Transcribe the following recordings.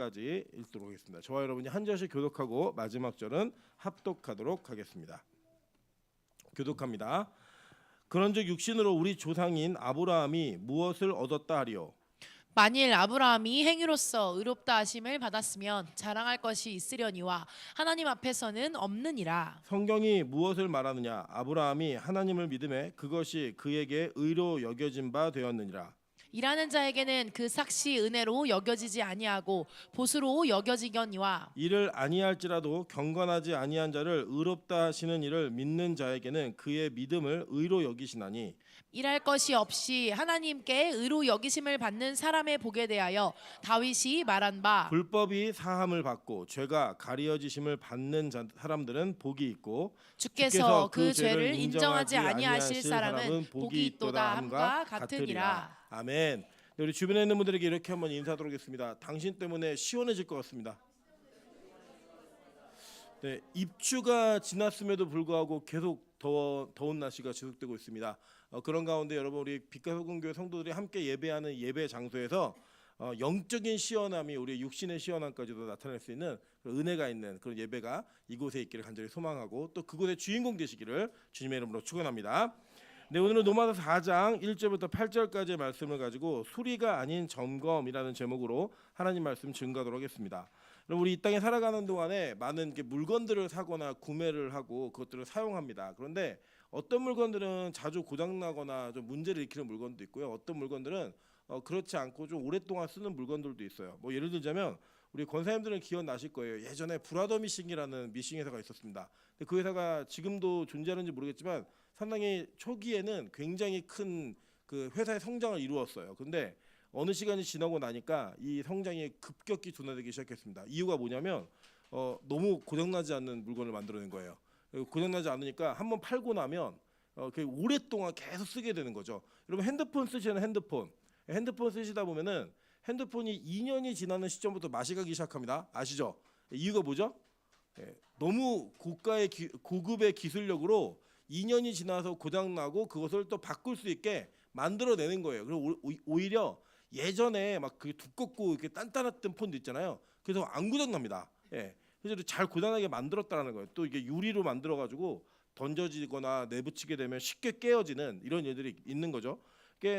까지 읽도록 하겠습니다. 저와 여러분이 한 절씩 교독하고 마지막 절은 합독하도록 하겠습니다. 교독합니다. 그런즉 육신으로 우리 조상인 아브라함이 무엇을 얻었다 하리요? 만일 아브라함이 행위로서 의롭다 하심을 받았으면 자랑할 것이 있으려니와 하나님 앞에서는 없느니라. 성경이 무엇을 말하느냐? 아브라함이 하나님을 믿음에 그것이 그에게 의로 여겨진 바 되었느니라. 일하는 자에게는 그 삭시 은혜로 여겨지지 아니하고 보수로 여겨지거니와 이를 아니할지라도 경건하지 아니한 자를 의롭다 하시는 이를 믿는 자에게는 그의 믿음을 의로 여기시나니 일할 것이 없이 하나님께 의로 여기심을 받는 사람의 복에 대하여 다윗이 말한 바 불법이 사함을 받고 죄가 가리어지심을 받는 사람들은 복이 있고 주께서 그 죄를 인정하지 아니하실 사람은 복이 있도다 함과 같으니라. 아멘. 우리 주변에 있는 분들에게 이렇게 한번 인사하도록 하겠습니다. 당신 때문에 시원해질 것 같습니다. 네, 입추가 지났음에도 불구하고 계속 더운 날씨가 지속되고 있습니다. 그런 가운데 여러분 우리 빛과 소금 교회 성도들이 함께 예배하는 예배 장소에서 영적인 시원함이 우리 육신의 시원함까지도 나타낼 수 있는 은혜가 있는 그런 예배가 이곳에 있기를 간절히 소망하고 또 그곳의 주인공 되시기를 주님의 이름으로 축원합니다. 네, 오늘은 로마서 4장 1절부터 8절까지의 말씀을 가지고 수리가 아닌 점검이라는 제목으로 하나님 말씀 증거하도록 하겠습니다. 우리 이 땅에 살아가는 동안에 많은 물건들을 사거나 구매를 하고 그것들을 사용합니다. 그런데 어떤 물건들은 자주 고장나거나 좀 문제를 일으키는 물건도 있고요. 어떤 물건들은 그렇지 않고 좀 오랫동안 쓰는 물건들도 있어요. 뭐 예를 들자면 우리 권사님들은 기억나실 거예요. 예전에 브라더 미싱이라는 미싱 회사가 있었습니다. 근데 그 회사가 지금도 존재하는지 모르겠지만 상당히 초기에는 굉장히 큰 그 회사의 성장을 이루었어요. 근데 어느 시간이 지나고 나니까 이 성장이 급격히 둔화되기 시작했습니다. 이유가 뭐냐면 너무 고장나지 않는 물건을 만들어낸 거예요. 고장나지 않으니까 한번 팔고 나면 오랫동안 계속 쓰게 되는 거죠. 여러분 핸드폰 쓰시는 핸드폰 쓰시다 보면은 핸드폰이 2년이 지나는 시점부터 맛이 가기 시작합니다. 아시죠? 이유가 뭐죠? 너무 고급의 기술력으로 2년이 지나서 고장나고 그것을 또 바꿀 수 있게 만들어내는 거예요. 그리고 오히려 예전에 막 그 두껍고 이렇게 단단했던 폰도 있잖아요. 그래서 안 고장납니다. 그래서 잘 고장나게 만들었다는 거예요. 또 이게 유리로 만들어가지고 던져지거나 내붙이게 되면 쉽게 깨어지는 이런 일들이 있는 거죠.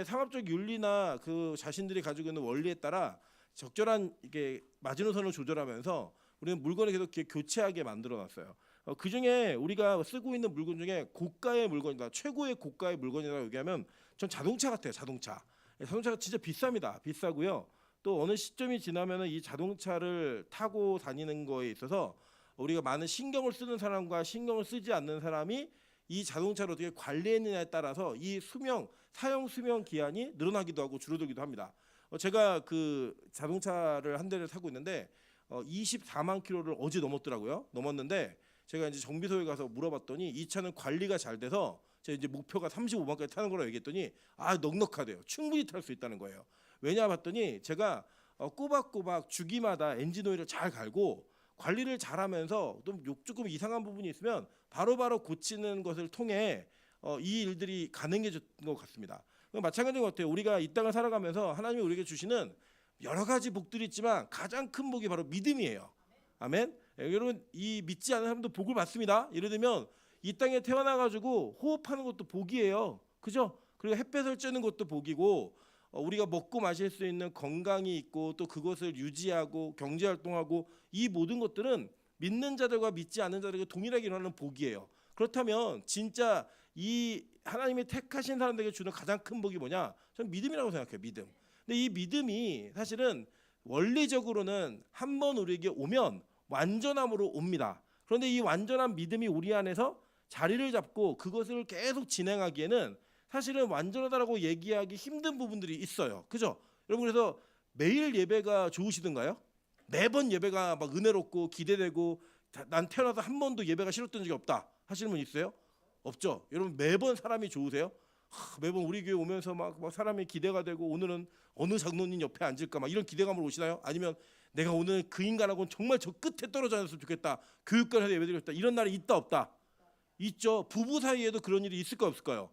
상업적 윤리나 그 자신들이 가지고 있는 원리에 따라 적절한 이게 마지노선을 조절하면서 우리는 물건을 계속 교체하게 만들어놨어요. 그 중에 우리가 쓰고 있는 물건 중에 고가의 물건이다, 최고의 고가의 물건이라고 얘기하면 전 자동차 같아요. 자동차가 진짜 비쌉니다. 비싸고요. 또 어느 시점이 지나면은 이 자동차를 타고 다니는 거에 있어서 우리가 많은 신경을 쓰는 사람과 신경을 쓰지 않는 사람이 이 자동차를 어떻게 관리했느냐에 따라서 이 사용 수명 기한이 늘어나기도 하고 줄어들기도 합니다. 제가 그 자동차를 한 대를 타고 있는데 24만 킬로를 어제 넘었는데 제가 이제 정비소에 가서 물어봤더니 이 차는 관리가 잘 돼서 제가 이제 목표가 35만까지 타는 거라고 얘기했더니 넉넉하대요. 충분히 탈 수 있다는 거예요. 왜냐 봤더니 제가 꼬박꼬박 주기마다 엔진 오일을 잘 갈고 관리를 잘하면서 좀 조금 이상한 부분이 있으면 바로바로 고치는 것을 통해 이 일들이 가능해진 것 같습니다. 마찬가지인 것 같아요. 우리가 이 땅을 살아가면서 하나님이 우리에게 주시는 여러 가지 복들이 있지만 가장 큰 복이 바로 믿음이에요. 아멘. 여러분 이 믿지 않는 사람도 복을 받습니다. 예를 들면 이 땅에 태어나가지고 호흡하는 것도 복이에요. 그죠? 그리고 햇볕을 쬐는 것도 복이고 우리가 먹고 마실 수 있는 건강이 있고 또 그것을 유지하고 경제활동하고 이 모든 것들은 믿는 자들과 믿지 않는 자들에게 동일하게 일어나는 복이에요. 그렇다면 진짜 이 하나님이 택하신 사람들에게 주는 가장 큰 복이 뭐냐? 저는 믿음이라고 생각해요. 믿음. 근데 이 믿음이 사실은 원리적으로는 한 번 우리에게 오면 완전함으로 옵니다. 그런데 이 완전한 믿음이 우리 안에서 자리를 잡고 그것을 계속 진행하기에는 사실은 완전하다라고 얘기하기 힘든 부분들이 있어요. 그죠? 여러분 그래서 매일 예배가 좋으시던가요? 매번 예배가 막 은혜롭고 기대되고 난 태어나서 한 번도 예배가 싫었던 적이 없다 하시는 분 있어요? 없죠? 여러분 매번 사람이 좋으세요? 매번 우리 교회 오면서 막 사람이 기대가 되고 오늘은 어느 장로님 옆에 앉을까 막 이런 기대감으로 오시나요? 아니면 내가 오늘 그 인간하고는 정말 저 끝에 떨어져 앉았으면 좋겠다. 교육관에서 예배드리고 싶다. 이런 날이 있다 없다? 있죠. 부부 사이에도 그런 일이 있을까 없을까요?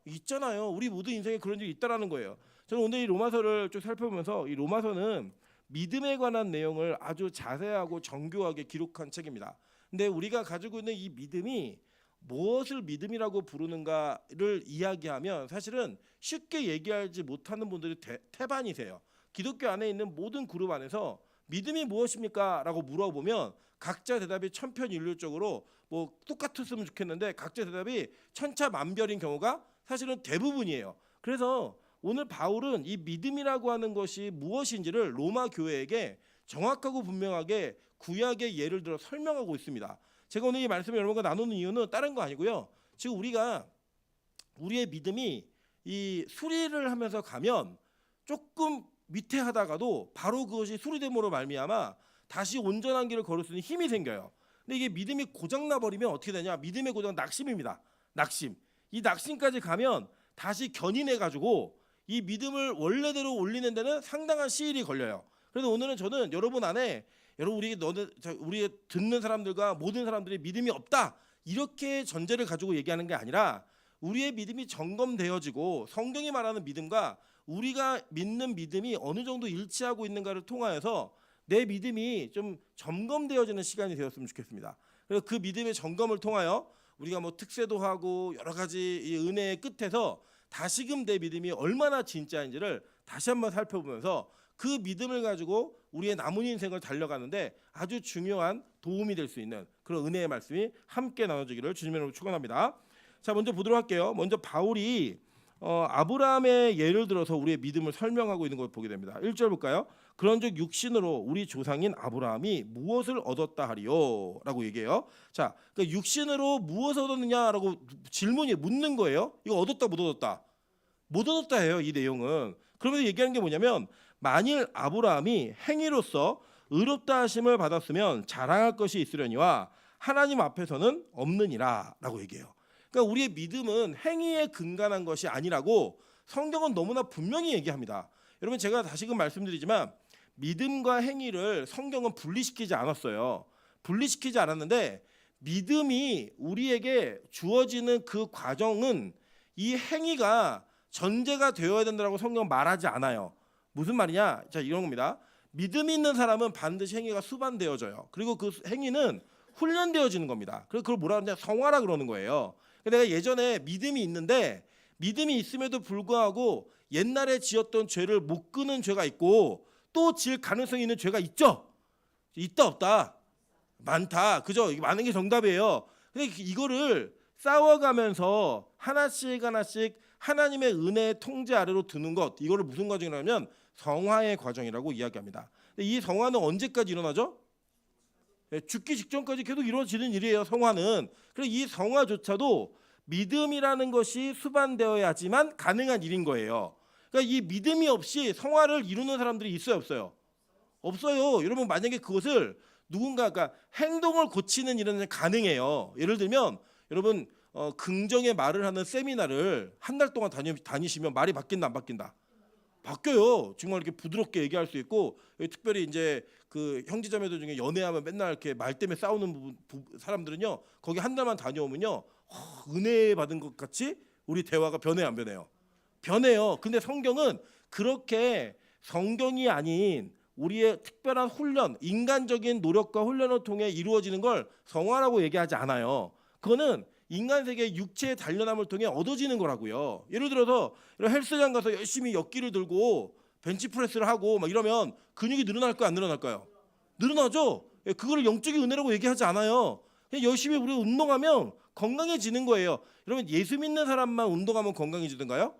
있잖아요. 우리 모든 인생에 그런 일이 있다라는 거예요. 저는 오늘 이 로마서를 쭉 살펴보면서 이 로마서는 믿음에 관한 내용을 아주 자세하고 정교하게 기록한 책입니다. 근데 우리가 가지고 있는 이 믿음이 무엇을 믿음이라고 부르는가를 이야기하면 사실은 쉽게 얘기하지 못하는 분들이 태반이세요. 기독교 안에 있는 모든 그룹 안에서 믿음이 무엇입니까? 라고 물어보면 각자 대답이 천편일률적으로 뭐 똑같았으면 좋겠는데 각자 대답이 천차만별인 경우가 사실은 대부분이에요. 그래서 오늘 바울은 이 믿음이라고 하는 것이 무엇인지를 로마 교회에게 정확하고 분명하게 구약의 예를 들어 설명하고 있습니다. 제가 오늘 이 말씀을 여러분과 나누는 이유는 다른 거 아니고요. 지금 우리가 우리의 믿음이 이 수리를 하면서 가면 조금 위태하다가도 바로 그것이 수리됨으로 말미암아 다시 온전한 길을 걸을 수 있는 힘이 생겨요. 근데 이게 믿음이 고장나 버리면 어떻게 되냐? 믿음의 고장은 낙심입니다. 낙심. 이 낙심까지 가면 다시 견인해 가지고 이 믿음을 원래대로 올리는 데는 상당한 시일이 걸려요. 그래서 오늘은 저는 여러분 안에 여러분 우리 듣는 사람들과 모든 사람들이 믿음이 없다 이렇게 전제를 가지고 얘기하는 게 아니라 우리의 믿음이 점검되어지고 성경이 말하는 믿음과 우리가 믿는 믿음이 어느 정도 일치하고 있는가를 통하여서 내 믿음이 좀 점검되어지는 시간이 되었으면 좋겠습니다. 그래서 그 믿음의 점검을 통하여 우리가 뭐 특세도 하고 여러 가지 이 은혜의 끝에서 다시금 내 믿음이 얼마나 진짜인지를 다시 한번 살펴보면서 그 믿음을 가지고 우리의 남은 인생을 달려가는데 아주 중요한 도움이 될 수 있는 그런 은혜의 말씀이 함께 나눠지기를 주님의 이름으로 축원합니다. 자, 먼저 보도록 할게요. 먼저 바울이 아브라함의 예를 들어서 우리의 믿음을 설명하고 있는 걸 보게 됩니다. 1절 볼까요? 그런즉 육신으로 우리 조상인 아브라함이 무엇을 얻었다 하리요? 라고 얘기해요. 자, 그러니까 육신으로 무엇을 얻었느냐라고 질문이 묻는 거예요. 이거 얻었다 못 얻었다? 못 얻었다 해요. 이 내용은. 그러면서 얘기하는 게 뭐냐면 만일 아브라함이 행위로서 의롭다 하심을 받았으면 자랑할 것이 있으려니와 하나님 앞에서는 없느니라 라고 얘기해요. 그러니까 우리의 믿음은 행위에 근간한 것이 아니라고 성경은 너무나 분명히 얘기합니다. 여러분 제가 다시금 말씀드리지만 믿음과 행위를 성경은 분리시키지 않았어요. 분리시키지 않았는데 믿음이 우리에게 주어지는 그 과정은 이 행위가 전제가 되어야 된다고 성경은 말하지 않아요. 무슨 말이냐? 자, 이런 겁니다. 믿음이 있는 사람은 반드시 행위가 수반되어져요. 그리고 그 행위는 훈련되어지는 겁니다. 그래서 그걸 뭐라 하냐? 성화라 그러는 거예요. 내가 예전에 믿음이 있는데 믿음이 있음에도 불구하고 옛날에 지었던 죄를 못 끄는 죄가 있고 또 질 가능성이 있는 죄가 있죠. 있다 없다? 많다. 그죠? 이게 많은 게 정답이에요. 근데 이거를 싸워가면서 하나씩 하나씩 하나님의 은혜의 통제 아래로 드는 것, 이거를 무슨 과정이냐면 성화의 과정이라고 이야기합니다. 근데 이 성화는 언제까지 일어나죠? 죽기 직전까지 계속 이루어지는 일이에요. 성화는. 그래서 이 성화조차도 믿음이라는 것이 수반되어야지만 가능한 일인 거예요. 그러니까 이 믿음이 없이 성화를 이루는 사람들이 있어요, 없어요? 없어요. 여러분 만약에 그것을 누군가가 행동을 고치는 일은 가능해요. 예를 들면 여러분 긍정의 말을 하는 세미나를 한 달 동안 다니시면 말이 바뀐다 안 바뀐다? 바뀌어요. 정말 이렇게 부드럽게 얘기할 수 있고 특별히 이제 그 형제자매들 중에 연애하면 맨날 이렇게 말 때문에 싸우는 사람들은요 거기 한 달만 다녀오면요 은혜 받은 것 같이 우리 대화가 변해요 안 변해요? 변해요. 근데 성경은 그렇게 성경이 아닌 우리의 특별한 훈련, 인간적인 노력과 훈련을 통해 이루어지는 걸 성화라고 얘기하지 않아요. 그거는 인간 세계의 육체의 단련함을 통해 얻어지는 거라고요. 예를 들어서 헬스장 가서 열심히 역기를 들고 벤치프레스를 하고 막 이러면 근육이 늘어날까요? 안 늘어날까요? 늘어나죠. 그거를 영적인 은혜라고 얘기하지 않아요. 그냥 열심히 우리 운동하면 건강해지는 거예요. 여러분 예수 믿는 사람만 운동하면 건강해지던가요?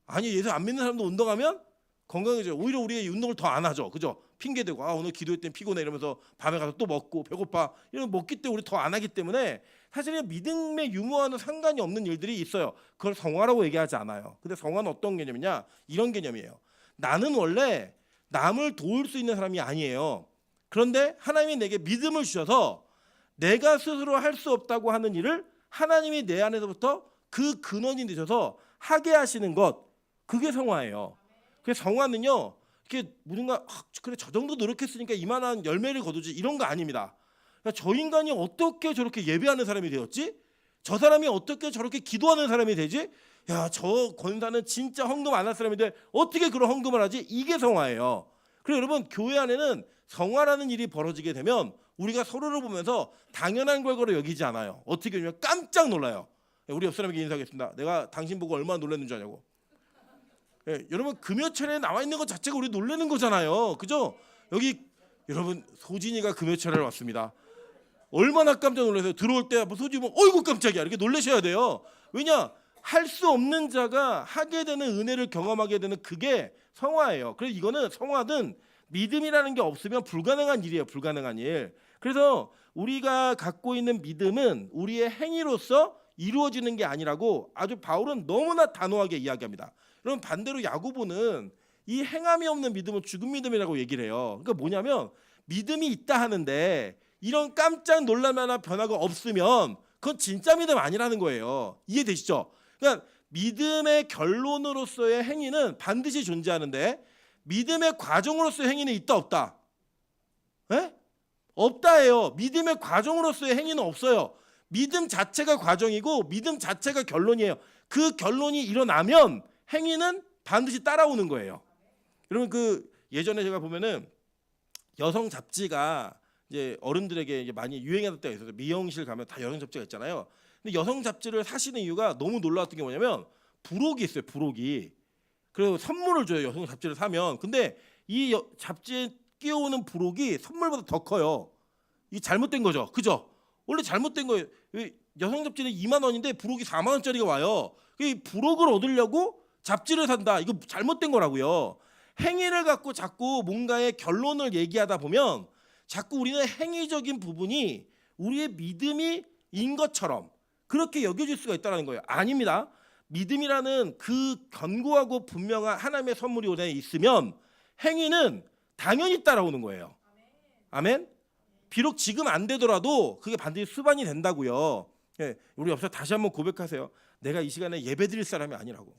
아니 예수 안 믿는 사람도 운동하면 건강해져요. 오히려 우리가 운동을 더 안 하죠. 그죠? 핑계대고 오늘 기도했더니 피곤해 이러면서 밤에 가서 또 먹고 배고파 이러면 먹기 때문에 우리 더 안 하기 때문에 사실은 믿음의 유무와는 상관이 없는 일들이 있어요. 그걸 성화라고 얘기하지 않아요. 근데 성화는 어떤 개념이냐? 이런 개념이에요. 나는 원래 남을 도울 수 있는 사람이 아니에요. 그런데 하나님이 내게 믿음을 주셔서 내가 스스로 할 수 없다고 하는 일을 하나님이 내 안에서부터 그 근원이 되셔서 하게 하시는 것, 그게 성화예요. 그래서 성화는요 이렇게 뭔가 그래 저 정도 노력했으니까 이만한 열매를 거두지 이런 거 아닙니다. 그러니까 저 인간이 어떻게 저렇게 예배하는 사람이 되었지? 저 사람이 어떻게 저렇게 기도하는 사람이 되지? 야, 저 권사는 진짜 헌금 안 할 사람인데 어떻게 그런 헌금을 하지? 이게 성화예요. 그리고 여러분 교회 안에는 성화라는 일이 벌어지게 되면 우리가 서로를 보면서 당연한 결과로 여기지 않아요. 어떻게 되냐면 깜짝 놀라요. 우리 옆 사람에게 인사하겠습니다. 내가 당신 보고 얼마나 놀랐는지 아냐고. 여러분 금요철에 나와 있는 것 자체가 우리 놀라는 거잖아요. 그죠? 여기 여러분 소진이가 금요철에 왔습니다. 얼마나 깜짝 놀라세요. 들어올 때 소진이 보면 어이구 깜짝이야 이렇게 놀라셔야 돼요. 왜냐? 할 수 없는 자가 하게 되는 은혜를 경험하게 되는 그게 성화예요. 그래서 이거는 성화든 믿음이라는 게 없으면 불가능한 일이에요. 불가능한 일. 그래서 우리가 갖고 있는 믿음은 우리의 행위로서 이루어지는 게 아니라고 아주 바울은 너무나 단호하게 이야기합니다. 여러분 반대로 야고보는 이 행함이 없는 믿음은 죽은 믿음이라고 얘기를 해요. 그러니까 뭐냐면 믿음이 있다 하는데 이런 깜짝 놀랄만한 변화가 없으면 그건 진짜 믿음 아니라는 거예요. 이해되시죠? 그러니까 믿음의 결론으로서의 행위는 반드시 존재하는데 믿음의 과정으로서의 행위는 있다 없다? 에? 없다예요. 믿음의 과정으로서의 행위는 없어요. 믿음 자체가 과정이고 믿음 자체가 결론이에요. 그 결론이 일어나면 행위는 반드시 따라오는 거예요. 여러분 그 예전에 제가 보면은 여성 잡지가 이제 어른들에게 이제 많이 유행했던 때가 있어요. 미용실 가면 다 여성 잡지가 있잖아요. 근데 여성 잡지를 사시는 이유가 너무 놀라웠던 게 뭐냐면 부록이 있어요. 부록이. 그래서 선물을 줘요. 여성 잡지를 사면. 근데 이 잡지에 끼워오는 부록이 선물보다 더 커요. 이게 잘못된 거죠. 그죠? 원래 잘못된 거예요. 여성 잡지는 2만 원인데 부록이 4만 원짜리가 와요. 이 부록을 얻으려고 잡지를 산다. 이거 잘못된 거라고요. 행위를 갖고 자꾸 뭔가의 결론을 얘기하다 보면 자꾸 우리는 행위적인 부분이 우리의 믿음이 인 것처럼 그렇게 여겨질 수가 있다는 거예요. 아닙니다. 믿음이라는 그 견고하고 분명한 하나님의 선물이 우리 안에 있으면 행위는 당연히 따라오는 거예요. 아멘. 비록 지금 안 되더라도 그게 반드시 수반이 된다고요. 우리 옆에서 다시 한번 고백하세요. 내가 이 시간에 예배드릴 사람이 아니라고.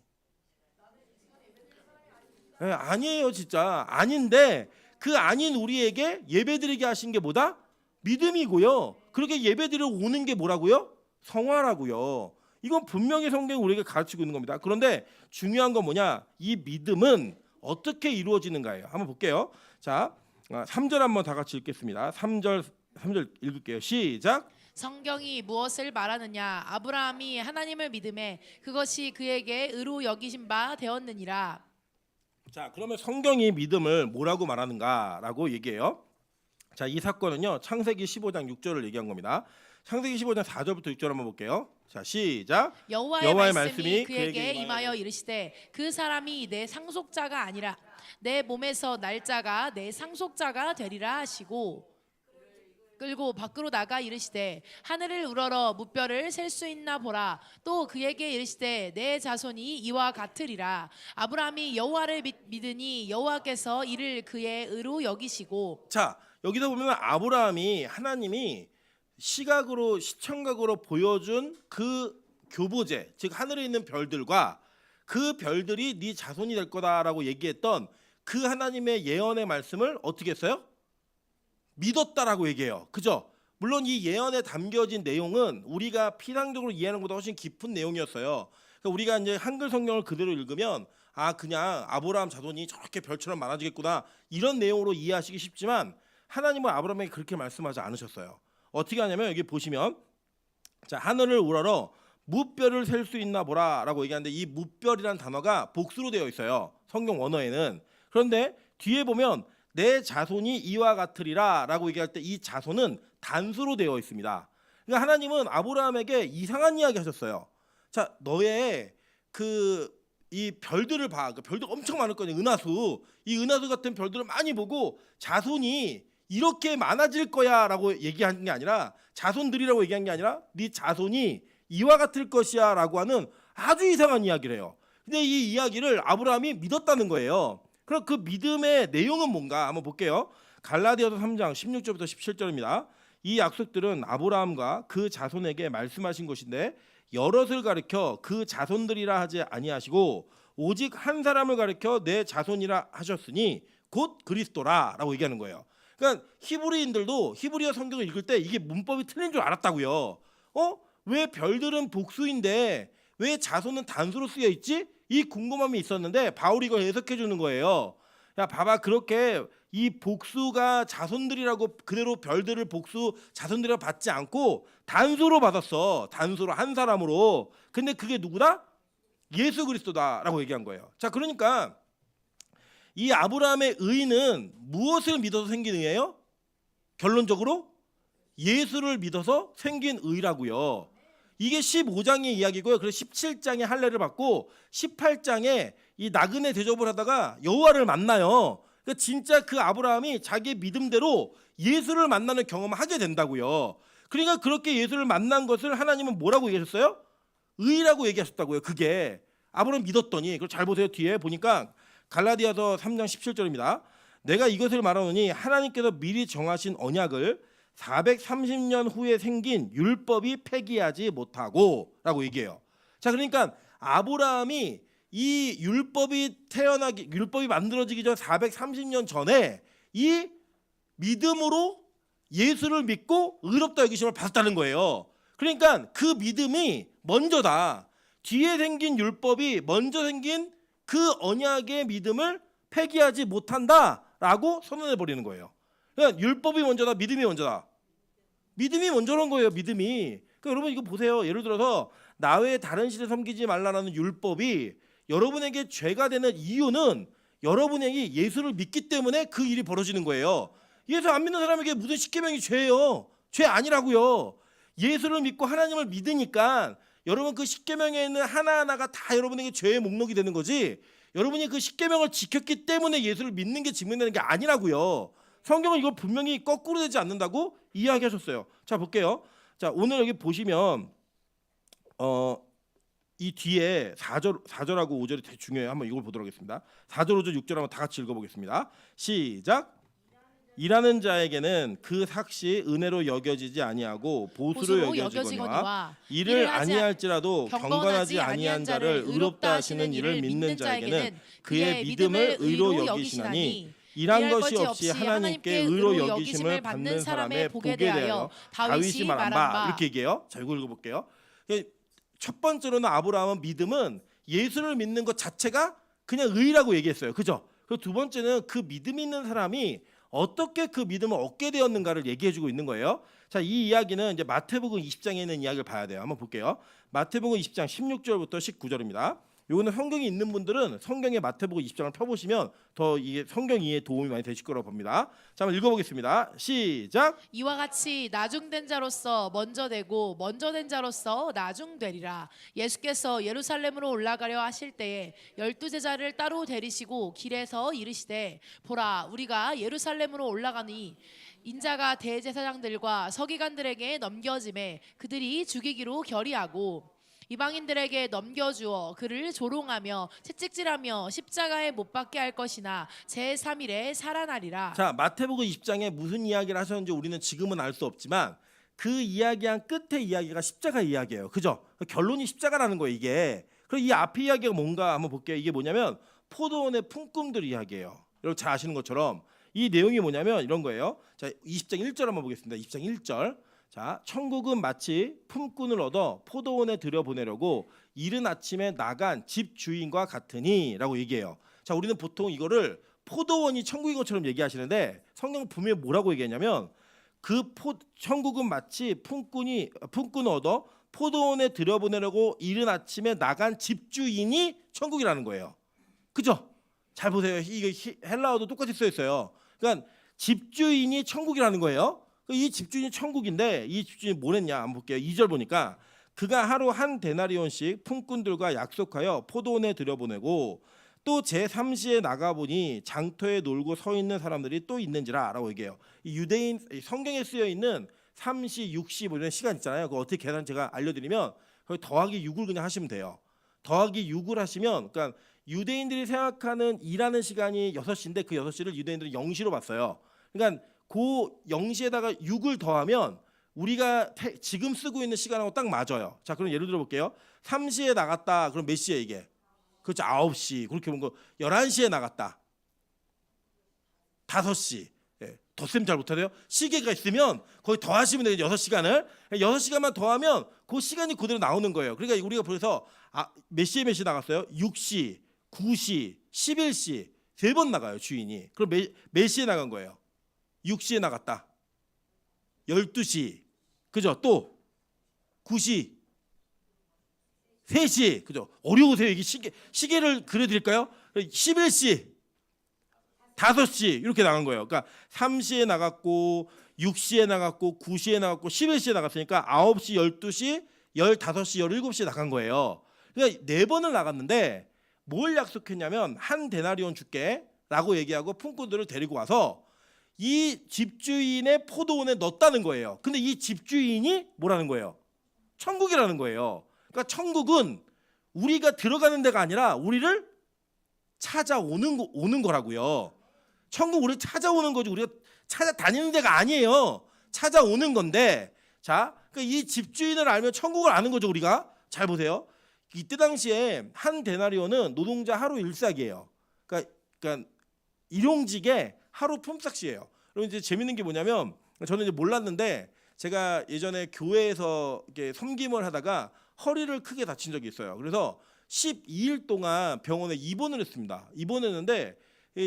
아니에요, 진짜 아닌데 그 아닌 우리에게 예배드리게 하신 게 뭐다? 믿음이고요. 그렇게 예배드리러 오는 게 뭐라고요? 성화라고요. 이건 분명히 성경이 우리에게 가르치고 있는 겁니다. 그런데 중요한 건 뭐냐? 이 믿음은 어떻게 이루어지는가예요. 한번 볼게요. 자, 3절 한번 다 같이 읽겠습니다. 3절 읽을게요. 시작. 성경이 무엇을 말하느냐? 아브라함이 하나님을 믿음에 그것이 그에게 의로 여기신 바 되었느니라. 자, 그러면 성경이 믿음을 뭐라고 말하는가라고 얘기해요. 자, 이 사건은요. 창세기 15장 6절을 얘기한 겁니다. 창세기 15장 4절부터 6절 한번 볼게요. 자, 시작. 여호와의 말씀이 그에게 임하여 이르시되 그 사람이 내 상속자가 아니라 내 몸에서 날 자가 내 상속자가 되리라 하시고 끌고 밖으로 나가 이르시되 하늘을 우러러 무뼈를 셀 수 있나 보라. 또 그에게 이르시되 내 자손이 이와 같으리라. 아브라함이 여호와를 믿으니 여호와께서 이를 그의 의로 여기시고. 자, 여기서 보면 아브라함이 하나님이 시청각으로 보여준 그 교보제, 즉 하늘에 있는 별들과 그 별들이 네 자손이 될 거다라고 얘기했던 그 하나님의 예언의 말씀을 어떻게 했어요? 믿었다라고 얘기해요. 그죠? 물론 이 예언에 담겨진 내용은 우리가 피상적으로 이해하는 것보다 훨씬 깊은 내용이었어요. 그러니까 우리가 이제 한글 성경을 그대로 읽으면 그냥 아브라함 자손이 저렇게 별처럼 많아지겠구나 이런 내용으로 이해하시기 쉽지만 하나님은 아브라함에게 그렇게 말씀하지 않으셨어요. 어떻게 하냐면 여기 보시면 자, 하늘을 우러러 무뼈를 셀 수 있나 보라라고 얘기하는데 이 무뼈이라는 단어가 복수로 되어 있어요. 성경 원어에는. 그런데 뒤에 보면 내 자손이 이와 같으리라라고 얘기할 때 이 자손은 단수로 되어 있습니다. 그러니까 하나님은 아브라함에게 이상한 이야기 하셨어요. 자, 너의 이 별들을 봐. 그 별들 엄청 많을 거냐. 은하수. 이 은하수 같은 별들을 많이 보고 자손이 이렇게 많아질 거야라고 얘기한 게 아니라 자손들이라고 얘기한 게 아니라 네 자손이 이와 같을 것이야라고 하는 아주 이상한 이야기를 해요. 근데 이 이야기를 아브라함이 믿었다는 거예요. 그럼 그 믿음의 내용은 뭔가 한번 볼게요. 갈라디아서 3장 16절부터 17절입니다. 이 약속들은 아브라함과 그 자손에게 말씀하신 것인데 여럿을 가리켜 그 자손들이라 하지 아니하시고 오직 한 사람을 가리켜 내 자손이라 하셨으니 곧 그리스도라라고 얘기하는 거예요. 그러니까 히브리인들도 히브리어 성경을 읽을 때 이게 문법이 틀린 줄 알았다고요. 왜 별들은 복수인데 왜 자손은 단수로 쓰여 있지? 이 궁금함이 있었는데 바울이 이걸 해석해 주는 거예요. 야 봐봐 그렇게 이 복수가 자손들이라고 그대로 별들을 복수 자손들이라고 받지 않고 단소로 받았어. 단소로 한 사람으로. 근데 그게 누구다? 예수 그리스도다라고 얘기한 거예요. 자 그러니까 이 아브라함의 의는 무엇을 믿어서 생긴 의예요? 결론적으로 예수를 믿어서 생긴 의라고요. 이게 15장의 이야기고요. 그래서 17장에 할례를 받고 18장에 이 나그네 대접을 하다가 여호와를 만나요. 그러니까 진짜 그 아브라함이 자기의 믿음대로 예수를 만나는 경험을 하게 된다고요. 그러니까 그렇게 예수를 만난 것을 하나님은 뭐라고 얘기하셨어요? 의라고 얘기하셨다고요. 그게 아브라함 믿었더니 그걸 잘 보세요. 뒤에 보니까 갈라디아서 3장 17절입니다. 내가 이것을 말하노니 하나님께서 미리 정하신 언약을 430년 후에 생긴 율법이 폐기하지 못하고 라고 얘기해요. 자 그러니까 아브라함이 이 율법이 만들어지기 전 430년 전에 이 믿음으로 예수를 믿고 의롭다 여기심을 받았다는 거예요. 그러니까 그 믿음이 먼저다. 뒤에 생긴 율법이 먼저 생긴 그 언약의 믿음을 폐기하지 못한다라고 선언해 버리는 거예요. 그러니까 율법이 먼저다, 믿음이 먼저다. 믿음이 먼저란 거예요. 믿음이. 그러니까 여러분 이거 보세요. 예를 들어서 나 외에 다른 신을 섬기지 말라는 율법이 여러분에게 죄가 되는 이유는 여러분에게 예수를 믿기 때문에 그 일이 벌어지는 거예요. 예수 안 믿는 사람에게 무슨 십계명이 죄예요? 죄 아니라고요. 예수를 믿고 하나님을 믿으니까 여러분 그 십계명에 있는 하나하나가 다 여러분에게 죄의 목록이 되는 거지. 여러분이 그 십계명을 지켰기 때문에 예수를 믿는 게 증명되는 게 아니라고요. 성경은 이걸 분명히 거꾸로 되지 않는다고 이야기하셨어요. 자 볼게요. 자 오늘 여기 보시면 이 뒤에 4절하고 5절이 되게 중요해요. 한번 이걸 보도록 하겠습니다. 4절, 5절, 6절 한번 다 같이 읽어보겠습니다. 시작. 일하는 자에게는 그 삭시 은혜로 여겨지지 아니하고 보수로 여겨지거니와 일을 아니할지라도 경건하지 아니한 자를 의롭다 하시는 일을 믿는 자에게는 그의 믿음을 의로 여기시나니 일한 것이 없이 하나님께 의로 여기심을 받는 사람의 복에 대하여 다윗이 말한 바 이렇게 얘기해요. 자 이거 읽어볼게요. 첫 번째로는 아브라함은 믿음은 예수를 믿는 것 자체가 그냥 의라고 얘기했어요. 그죠? 그리고 두 번째는 그 믿음 있는 사람이 어떻게 그 믿음을 얻게 되었는가를 얘기해주고 있는 거예요. 자, 이 이야기는 이제 마태복음 20장에 있는 이야기를 봐야 돼요. 한번 볼게요. 마태복음 20장 16절부터 19절입니다. 요거는 성경이 있는 분들은 성경의 마태복음 20장을 펴보시면 더 이게 성경 이해에 도움이 많이 되실 거라고 봅니다. 자, 한번 읽어보겠습니다. 시작. 이와 같이 나중된 자로서 먼저 되고 먼저 된 자로서 나중되리라. 예수께서 예루살렘으로 올라가려 하실 때에 12제자를 따로 데리시고 길에서 이르시되 보라 우리가 예루살렘으로 올라가니 인자가 대제사장들과 서기관들에게 넘겨짐에 그들이 죽이기로 결의하고 이방인들에게 넘겨주어 그를 조롱하며 채찍질하며 십자가에 못 박게 할 것이나 제3일에 살아나리라. 자, 마태복음 20장에 무슨 이야기를 하셨는지 우리는 지금은 알 수 없지만 그 이야기한 끝의 이야기가 십자가 이야기예요. 그죠? 결론이 십자가라는 거예요, 이게. 그리고 이 앞의 이야기가 뭔가 한번 볼게요. 이게 뭐냐면 포도원의 품꾼들 이야기예요. 여러분 잘 아시는 것처럼 이 내용이 뭐냐면 이런 거예요. 자, 20장 1절 한번 보겠습니다. 20장 1절. 자, 천국은 마치 품꾼을 얻어 포도원에 들여보내려고 이른 아침에 나간 집 주인과 같으니라고 얘기해요. 자, 우리는 보통 이거를 포도원이 천국인 것처럼 얘기하시는데 성경 분명히 뭐라고 얘기하냐면 천국은 마치 품꾼을 얻어 포도원에 들여보내려고 이른 아침에 나간 집 주인이 천국이라는 거예요. 그죠? 잘 보세요. 이게 헬라어도 똑같이 써 있어요. 그러니까 집 주인이 천국이라는 거예요. 이 집주인이 천국인데 이 집주인이 뭘 했냐 한번 볼게요. 2절 보니까 그가 하루 한 데나리온씩 품꾼들과 약속하여 포도원에 들여보내고 또 제3시에 나가보니 장터에 놀고 서 있는 사람들이 또 있는지라 라고 얘기해요. 이 유대인 성경에 쓰여 있는 3시, 6시 뭐 이런 시간 있잖아요. 그거 어떻게 계산 제가 알려드리면 거기 더하기 6을 그냥 하시면 돼요. 더하기 6을 하시면 그러니까 유대인들이 생각하는 일하는 시간이 6시인데 그 6시를 유대인들은 0시로 봤어요. 그러니까 그 0시에다가 6을 더하면 우리가 지금 쓰고 있는 시간하고 딱 맞아요. 자, 그럼 예를 들어 볼게요. 3시에 나갔다. 그럼 몇 시에 이게? 그렇죠. 9시. 그렇게 보면 11시에 나갔다. 5시. 예. 덧셈 잘 못하세요? 시계가 있으면 거의 더하시면 돼요. 6시간을. 6시간만 더하면 그 시간이 그대로 나오는 거예요. 그러니까 우리가 그래서 몇 시에 나갔어요? 6시, 9시, 11시, 3번 나가요 주인이. 그럼 몇 시에 나간 거예요? 6시에 나갔다. 12시, 그죠? 또 9시, 3시, 그죠? 어려우세요. 이게 시계를 그려드릴까요? 11시, 5시 이렇게 나간 거예요. 그러니까 3시에 나갔고 6시에 나갔고 9시에 나갔고 11시에 나갔으니까 9시, 12시, 15시, 17시에 나간 거예요. 그러니까 4번을 나갔는데 뭘 약속했냐면 한 데나리온 줄게라고 얘기하고 품꾼들을 데리고 와서 이 집주인의 포도원에 넣었다는 거예요. 근데 이 집주인이 뭐라는 거예요? 천국이라는 거예요. 그러니까 천국은 우리가 들어가는 데가 아니라 우리를 오는 거라고요. 천국 우리를 찾아오는 거지 우리가 찾아다니는 데가 아니에요. 찾아오는 건데, 자, 그러니까 이 집주인을 알면 천국을 아는 거죠 우리가. 잘 보세요. 이때 당시에 한 데나리온은 노동자 하루 일삭이에요. 그러니까 일용직의 하루 품삯이에요. 그리고 이제 재밌는 게 뭐냐면 저는 이제 몰랐는데 제가 예전에 교회에서 이렇게 섬김을 하다가 허리를 크게 다친 적이 있어요. 그래서 12일 동안 병원에 입원을 했습니다. 입원했는데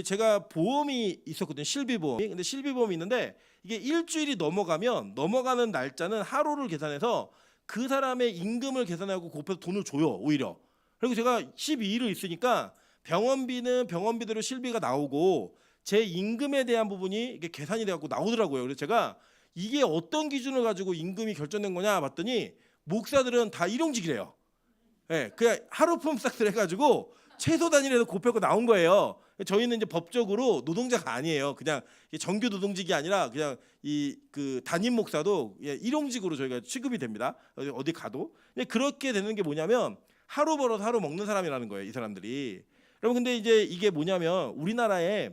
제가 보험이 있었거든요. 실비보험이. 근데 실비보험이 있는데 이게 일주일이 넘어가면 넘어가는 날짜는 하루를 계산해서 그 사람의 임금을 계산하고 곱해서 돈을 줘요. 오히려. 그리고 제가 12일을 있으니까 병원비는 병원비대로 실비가 나오고 제 임금에 대한 부분이 이게 계산이 돼갖고 나오더라고요. 그래서 제가 이게 어떤 기준을 가지고 임금이 결정된 거냐 봤더니 목사들은 다 일용직이래요. 예, 그냥 하루 품삯을 해가지고 최소 단위로 곱해서 나온 거예요. 저희는 이제 법적으로 노동자가 아니에요. 그냥 정규 노동직이 아니라 그냥 이 그 담임 목사도 일용직으로 저희가 취급이 됩니다. 어디 가도. 그렇게 되는 게 뭐냐면 하루 벌어서 하루 먹는 사람이라는 거예요. 이 사람들이. 여러분 근데 이제 이게 뭐냐면 우리나라에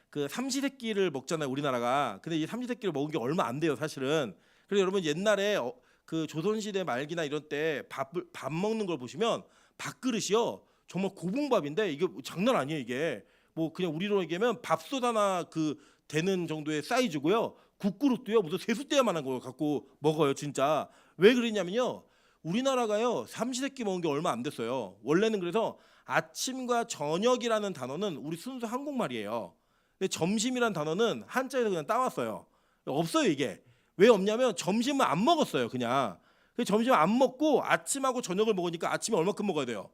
그 삼시세끼를 먹잖아요. 우리나라가. 근데 이 삼시세끼를 먹은 게 얼마 안 돼요. 사실은. 그래서 여러분 옛날에 그 조선시대 말기나 이런 때 밥 먹는 걸 보시면 밥그릇이요. 정말 고봉밥인데 이게 장난 아니에요. 이게 뭐 그냥 우리로 얘기하면 밥솥 하나 그 되는 정도의 사이즈고요. 국그릇도요. 무슨 세숫대야만한 거 갖고 먹어요. 진짜. 왜 그러냐면요. 우리나라가요. 삼시세끼 먹은 게 얼마 안 됐어요. 원래는 그래서 아침과 저녁이라는 단어는 우리 순수 한국말이에요. 근데 점심이란 단어는 한자에서 그냥 따왔어요. 없어요 이게. 왜 없냐면 점심은 안 먹었어요. 그냥. 점심 안 먹고 아침하고 저녁을 먹으니까 아침에 얼마큼 먹어야 돼요?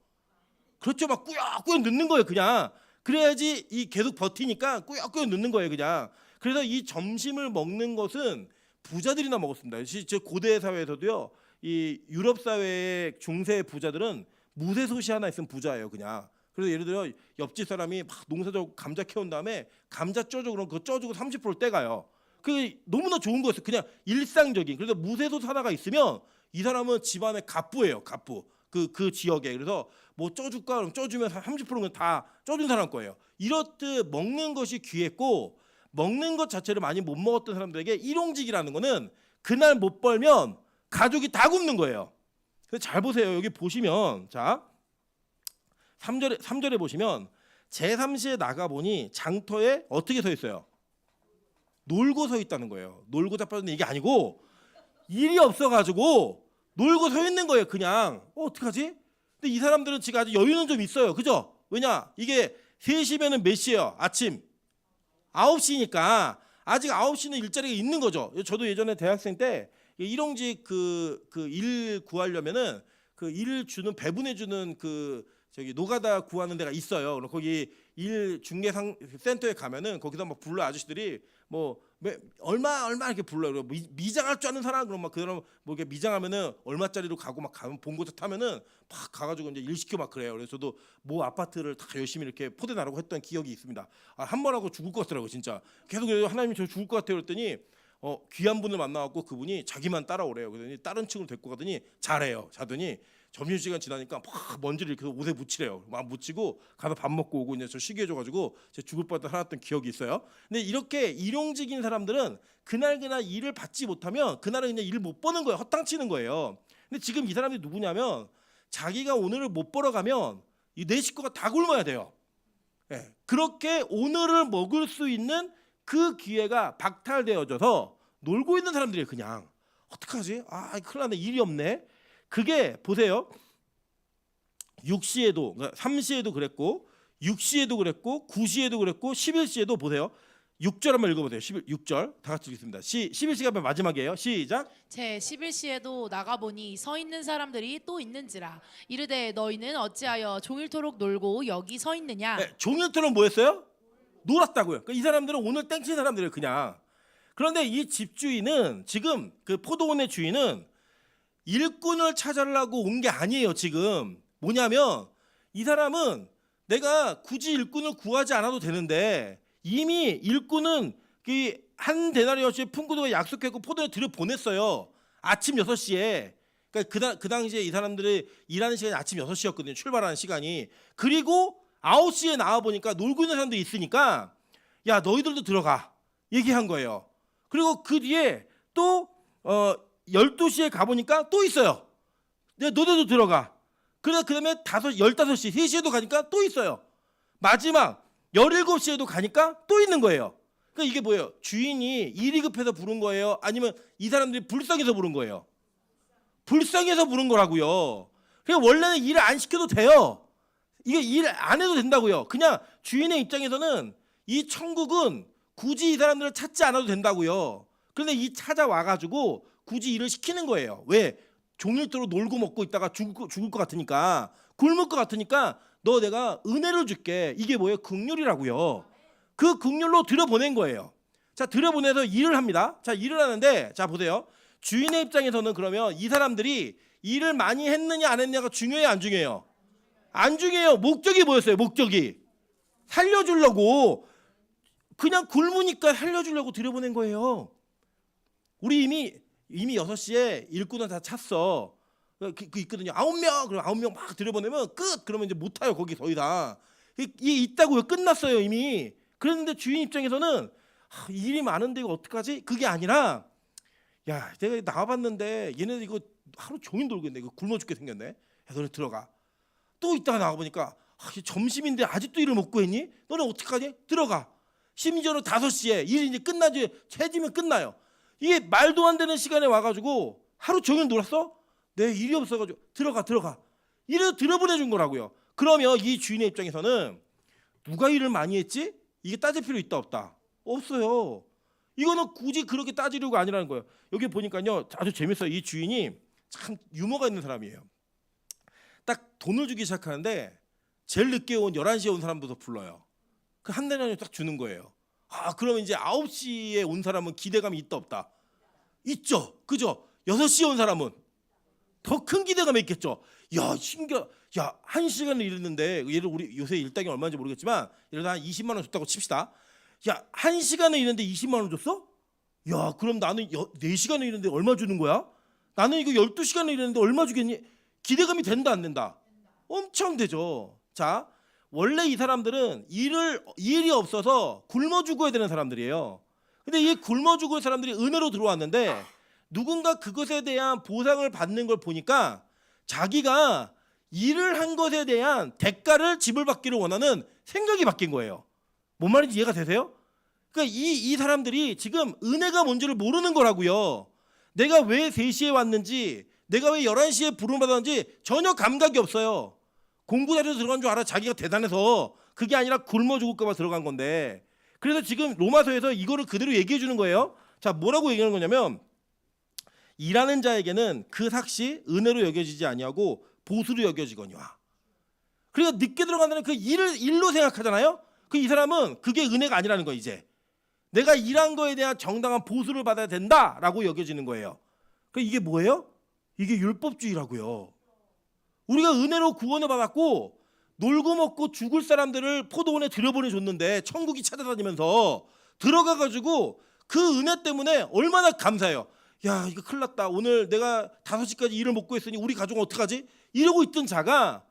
그렇죠. 막 꾸역꾸역 넣는 거예요. 그냥. 그래야지 이 계속 버티니까 꾸역꾸역 넣는 거예요. 그냥. 그래서 이 점심을 먹는 것은 부자들이나 먹었습니다. 저 고대 사회에서도요. 이 유럽 사회의 중세 부자들은 무쇠솥이 하나 있으면 부자예요. 그냥. 그래서 예를 들어 옆집 사람이 막 농사지고 감자 캐온 다음에 감자 쪄줘 그럼 그거 쪄주고 30%를 떼가요. 그게 너무나 좋은 거였어요. 그냥 일상적인. 그래서 무쇠솥 하나가 있으면 이 사람은 집안의 갑부예요. 갑부. 그 지역에. 그래서 뭐 쪄줄까 그럼 쪄주면 30%는 다 쪄준 사람 거예요. 이렇듯 먹는 것이 귀했고 먹는 것 자체를 많이 못 먹었던 사람들에게 일용직이라는 거는 그날 못 벌면 가족이 다 굶는 거예요. 그래서 잘 보세요. 여기 보시면 자 3절에 보시면 제3시에 나가보니 장터에 어떻게 서 있어요? 놀고 서 있다는 거예요. 놀고 자빠졌는데 이게 아니고 일이 없어가지고 놀고 서 있는 거예요. 그냥 어떡하지? 근데 이 사람들은 지금 아직 여유는 좀 있어요. 그죠? 왜냐? 이게 3시면은 몇 시예요? 아침 9시니까 아직 9시는 일자리가 있는 거죠. 저도 예전에 대학생 때 일용직 그 일 구하려면은 그 일 주는 배분해 주는 그 저기 노가다 구하는 데가 있어요. 그럼 거기 일 중개상 센터에 가면은 거기서 막 불러 아저씨들이 뭐 얼마 이렇게 불러요. 미장할 줄 아는 사람 그럼 막 그런 뭐 이렇게 미장하면은 얼마짜리로 가고 막 가면 본고차 타면은 막 가가지고 이제 일 시켜 막 그래요. 그래서 저도 뭐 아파트를 다 열심히 이렇게 포대 나르고 했던 기억이 있습니다. 한 번 하고 죽을 것 같더라고 진짜. 계속 하나님 저 죽을 것 같아요 그랬더니 귀한 분을 만나갖고 그분이 자기만 따라오래요. 그러더니 다른 친구를 데리고 가더니 잘해요. 자더니 점심시간 지나니까 막 먼지를 이렇게 옷에 묻히래요. 막 묻히고 가서 밥 먹고 오고 이제 저 쉬게 해줘가지고 제 죽을 뻔했던 하나던 기억이 있어요. 근데 이렇게 일용직인 사람들은 그날 일을 받지 못하면 그날은 그냥 일을 못 버는 거예요. 헛땅치는 거예요. 근데 지금 이 사람이 누구냐면 자기가 오늘을 못 벌어가면 이 내 식구가 다 굶어야 돼요. 네. 그렇게 오늘을 먹을 수 있는 그 기회가 박탈되어져서 놀고 있는 사람들이 그냥 어떡하지? 아 큰일 났네. 일이 없네. 그게 보세요. 6시에도 그러니까 3시에도 그랬고 6시에도 그랬고 9시에도 그랬고 11시에도 보세요. 6절 한번 읽어보세요. 6절 다 같이 읽겠습니다. 11시가 맨 마지막이에요. 시작. 제 11시에도 나가보니 서 있는 사람들이 또 있는지라 이르되 너희는 어찌하여 종일토록 놀고 여기 서 있느냐. 네, 종일토록 뭐였어요? 놀았다고요. 그러니까 이 사람들은 오늘 땡친 사람들이에요, 그냥. 그런데 이 집주인은 지금 그 포도원의 주인은 일꾼을 찾으려고 온 게 아니에요. 지금 뭐냐면 이 사람은 내가 굳이 일꾼을 구하지 않아도 되는데 이미 일꾼은 한 데나리온씩 풍부도가 약속했고 포도에 들여 보냈어요. 아침 6시에. 그러니까 그 당시에 이 사람들이 일하는 시간이 아침 6시였거든요. 출발하는 시간이. 그리고 9시에 나와 보니까 놀고 있는 사람들이 있으니까 야 너희들도 들어가 얘기한 거예요. 그리고 그 뒤에 또 12시에 가보니까 또 있어요. 너희들도 들어가. 그다음에 15시, 3시에도 가니까 또 있어요. 마지막 17시에도 가니까 또 있는 거예요. 그러니까 이게 뭐예요? 주인이 일이 급해서 부른 거예요? 아니면 이 사람들이 불쌍해서 부른 거예요? 불쌍해서 부른 거라고요. 그냥 원래는 일을 안 시켜도 돼요. 이게 일 안 해도 된다고요. 그냥 주인의 입장에서는 이 천국은 굳이 이 사람들을 찾지 않아도 된다고요. 그런데 이 찾아와가지고 굳이 일을 시키는 거예요. 왜? 종일토록 놀고 먹고 있다가 죽을 것 같으니까, 굶을 것 같으니까 너 내가 은혜를 줄게. 이게 뭐예요? 긍휼이라고요. 그 긍휼로 들여보낸 거예요. 자, 들여보내서 일을 합니다. 자, 일을 하는데 자 보세요. 주인의 입장에서는 그러면 이 사람들이 일을 많이 했느냐 안 했느냐가 중요해요, 안 중요해요? 안 중요해요. 목적이 뭐였어요? 목적이 살려주려고. 그냥 굶으니까 살려주려고 들여보낸 거예요. 우리 이미 6시에 일꾼은 다 찼어. 그 있거든요. 9명. 그럼 9명 막 들여보내면 끝. 그러면 이제 못 타요. 거기 더 이상. 이 있다고요. 끝났어요 이미. 그랬는데 주인 입장에서는 일이 많은데 이거 어떡하지? 그게 아니라 야 내가 나와봤는데 얘네들 이거 하루 종일 놀겠네. 이거 굶어 죽게 생겼네. 야, 너네 들어가. 또 있다가 나와보니까 점심인데 아직도 일을 못 구했니? 너네 어떡하니? 들어가. 심지어는 5시에 일이 이제 끝나지. 채지면 끝나요. 이게 말도 안 되는 시간에 와가지고 하루 종일 놀았어? 내 일이 없어가지고 들어가. 이래서 들여보내준 거라고요. 그러면 이 주인의 입장에서는 누가 일을 많이 했지? 이게 따질 필요 있다 없다? 없어요. 이거는 굳이 그렇게 따지려고 아니라는 거예요. 여기 보니까요 아주 재밌어요. 이 주인이 참 유머가 있는 사람이에요. 딱 돈을 주기 시작하는데 제일 늦게 온 11시에 온 사람부터 불러요. 그 한 대나리 딱 주는 거예요. 그러면 이제 9시에 온 사람은 기대감이 있다 없다? 있죠. 그죠? 6시에 온 사람은 더 큰 기대감이 있겠죠. 야 신기하. 야 1시간을 일했는데 예를 우리 요새 일당이 얼마인지 모르겠지만 예를 들어 한 20만 원 줬다고 칩시다. 야 1시간을 일했는데 20만 원 줬어? 야 그럼 나는 4시간을 일했는데 얼마 주는 거야? 나는 이거 12시간을 일했는데 얼마 주겠니? 기대감이 된다 안 된다? 엄청 되죠. 자 원래 이 사람들은 일이 없어서 굶어 죽어야 되는 사람들이에요. 근데 이 굶어 죽을 사람들이 은혜로 들어왔는데 누군가 그것에 대한 보상을 받는 걸 보니까 자기가 일을 한 것에 대한 대가를 지불받기를 원하는 생각이 바뀐 거예요. 뭔 말인지 이해가 되세요? 그러니까 이 사람들이 지금 은혜가 뭔지를 모르는 거라고요. 내가 왜 3시에 왔는지, 내가 왜 11시에 부름받았는지 전혀 감각이 없어요. 공부 잘해서 들어간 줄 알아. 자기가 대단해서. 그게 아니라 굶어 죽을까 봐 들어간 건데. 그래서 지금 로마서에서 이거를 그대로 얘기해 주는 거예요. 자, 뭐라고 얘기하는 거냐면 일하는 자에게는 그 삭시 은혜로 여겨지지 아니하고 보수로 여겨지거니와. 그러니까 늦게 들어간다는 그 일을 일로 생각하잖아요. 이 사람은 그게 은혜가 아니라는 거 이제. 내가 일한 거에 대한 정당한 보수를 받아야 된다라고 여겨지는 거예요. 이게 뭐예요? 이게 율법주의라고요. 우리가 은혜로 구원을 받았고 놀고 먹고 죽을 사람들을 포도원에 들여보내줬는데 천국이 찾아다니면서 들어가가지고 그 은혜 때문에 얼마나 감사해요. 야 이거 큰일 났다. 오늘 내가 5시까지 일을 못 구했으니 우리 가족은 어떡하지? 이러고 있던 자가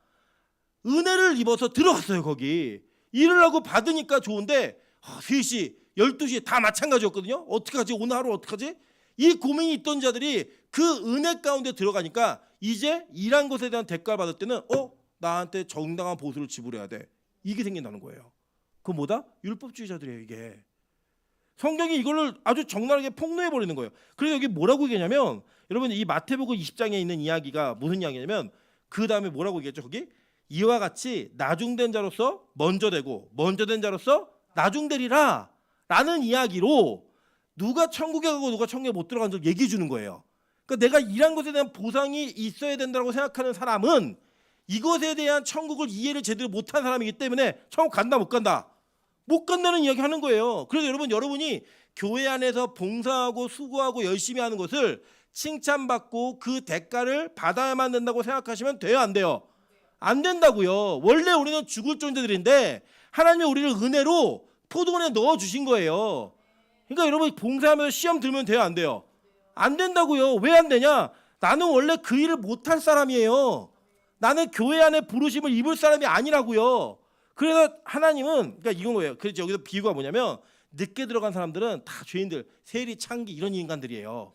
은혜를 입어서 들어갔어요. 거기 일을 하고 받으니까 좋은데 3시 12시에 다 마찬가지였거든요. 어떡하지? 오늘 하루 어떡하지? 이 고민이 있던 자들이 그 은혜 가운데 들어가니까 이제 일한 것에 대한 대가를 받을 때는 나한테 정당한 보수를 지불해야 돼. 이게 생긴다는 거예요. 그거 뭐다? 율법주의자들이에요. 이게. 성경이 이거를 아주 적나라하게 폭로해버리는 거예요. 그래서 여기 뭐라고 얘기하냐면 여러분 이 마태복음 20장에 있는 이야기가 무슨 이야기냐면 그 다음에 뭐라고 얘기했죠? 거기 이와 같이 나중된 자로서 먼저 되고 먼저 된 자로서 나중되리라 라는 이야기로 누가 천국에 가고 누가 천국에 못 들어간 줄 얘기해 주는 거예요. 그러니까 내가 일한 것에 대한 보상이 있어야 된다고 생각하는 사람은 이것에 대한 천국을 이해를 제대로 못한 사람이기 때문에 천국 간다 못 간다? 못 간다는 이야기 하는 거예요. 그래서 여러분이 교회 안에서 봉사하고 수고하고 열심히 하는 것을 칭찬받고 그 대가를 받아야만 된다고 생각하시면 돼요, 안 돼요? 안 된다고요. 원래 우리는 죽을 존재들인데 하나님이 우리를 은혜로 포도원에 넣어주신 거예요. 그러니까 여러분 봉사하면서 시험 들면 돼요, 안 돼요? 안 된다고요. 왜 안 되냐? 나는 원래 그 일을 못할 사람이에요. 나는 교회 안에 부르심을 입을 사람이 아니라고요. 그래서 하나님은 그러니까 이건 거예요. 그래서 여기서 비유가 뭐냐면 늦게 들어간 사람들은 다 죄인들, 세리, 창기 이런 인간들이에요.